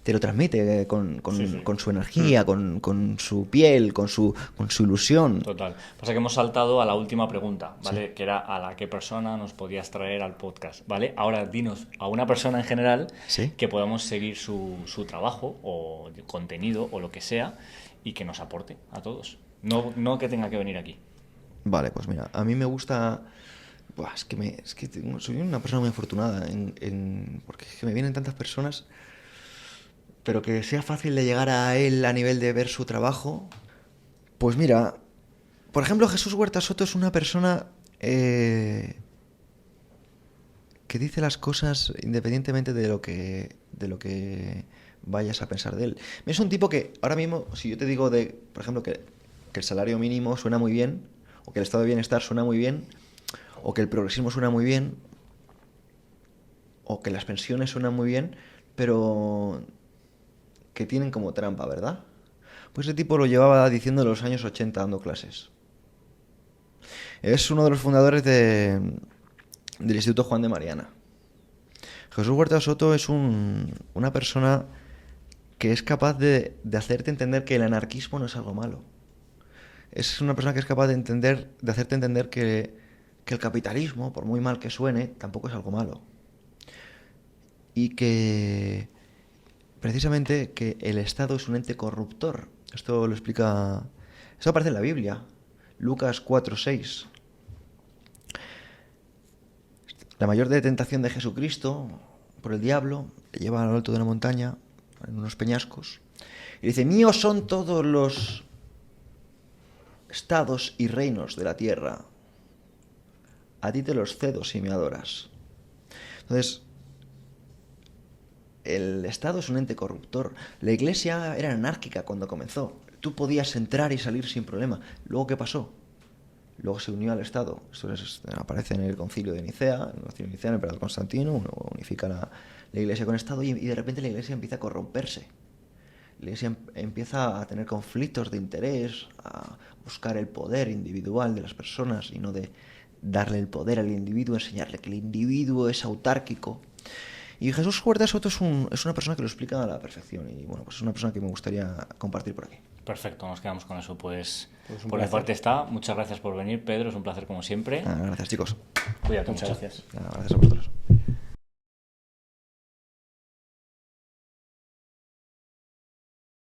te lo transmite con Sí. su energía, con su piel, con su ilusión. Total. Pasa que hemos saltado a la última pregunta, ¿vale? Que era a la qué persona nos podías traer al podcast, ¿vale? Ahora dinos a una persona en general Sí. que podamos seguir su trabajo o contenido o lo que sea y que nos aporte a todos. No que tenga que venir aquí. Vale, pues mira, a mí me gusta... Buah, soy una persona muy afortunada porque es que me vienen tantas personas, pero que sea fácil de llegar a él a nivel de ver su trabajo. Pues mira, por ejemplo, Jesús Huerta Soto es una persona que dice las cosas independientemente de lo que vayas a pensar de él. Es un tipo que ahora mismo, si yo te digo por ejemplo, que el salario mínimo suena muy bien, o que el estado de bienestar suena muy bien, o que el progresismo suena muy bien, o que las pensiones suenan muy bien, pero que tienen como trampa, ¿verdad? Pues ese tipo lo llevaba diciendo en los años 80 dando clases. Es uno de los fundadores del Instituto Juan de Mariana. Jesús Huerta Soto es una persona que es capaz de hacerte entender que el anarquismo no es algo malo. Es una persona que es capaz de hacerte entender que el capitalismo, por muy mal que suene, tampoco es algo malo. Y que precisamente que el Estado es un ente corruptor. Esto aparece en la Biblia, Lucas 4:6. La mayor tentación de Jesucristo por el diablo le lleva a lo alto de una montaña, en unos peñascos, y dice: míos son todos los estados y reinos de la tierra, a ti te los cedo si me adoras. Entonces, el Estado es un ente corruptor. La Iglesia era anárquica cuando comenzó. Tú podías entrar y salir sin problema. Luego, ¿qué pasó? Luego se unió al Estado. Esto aparece en el Concilio de Nicea, en el emperador Constantino, unifica la Iglesia con el Estado y de repente la Iglesia empieza a corromperse. La Iglesia empieza a tener conflictos de interés, a buscar el poder individual de las personas y no de darle el poder al individuo, enseñarle que el individuo es autárquico. Y Jesús Huerta Soto es una persona que lo explica a la perfección y bueno, pues es una persona que me gustaría compartir por aquí. Perfecto, nos quedamos con eso. Pues un por mi placer. parte está. Muchas gracias por venir, Pedro. Es un placer como siempre. Gracias, chicos. Cuídate Muchas mucho. gracias. Gracias a vosotros.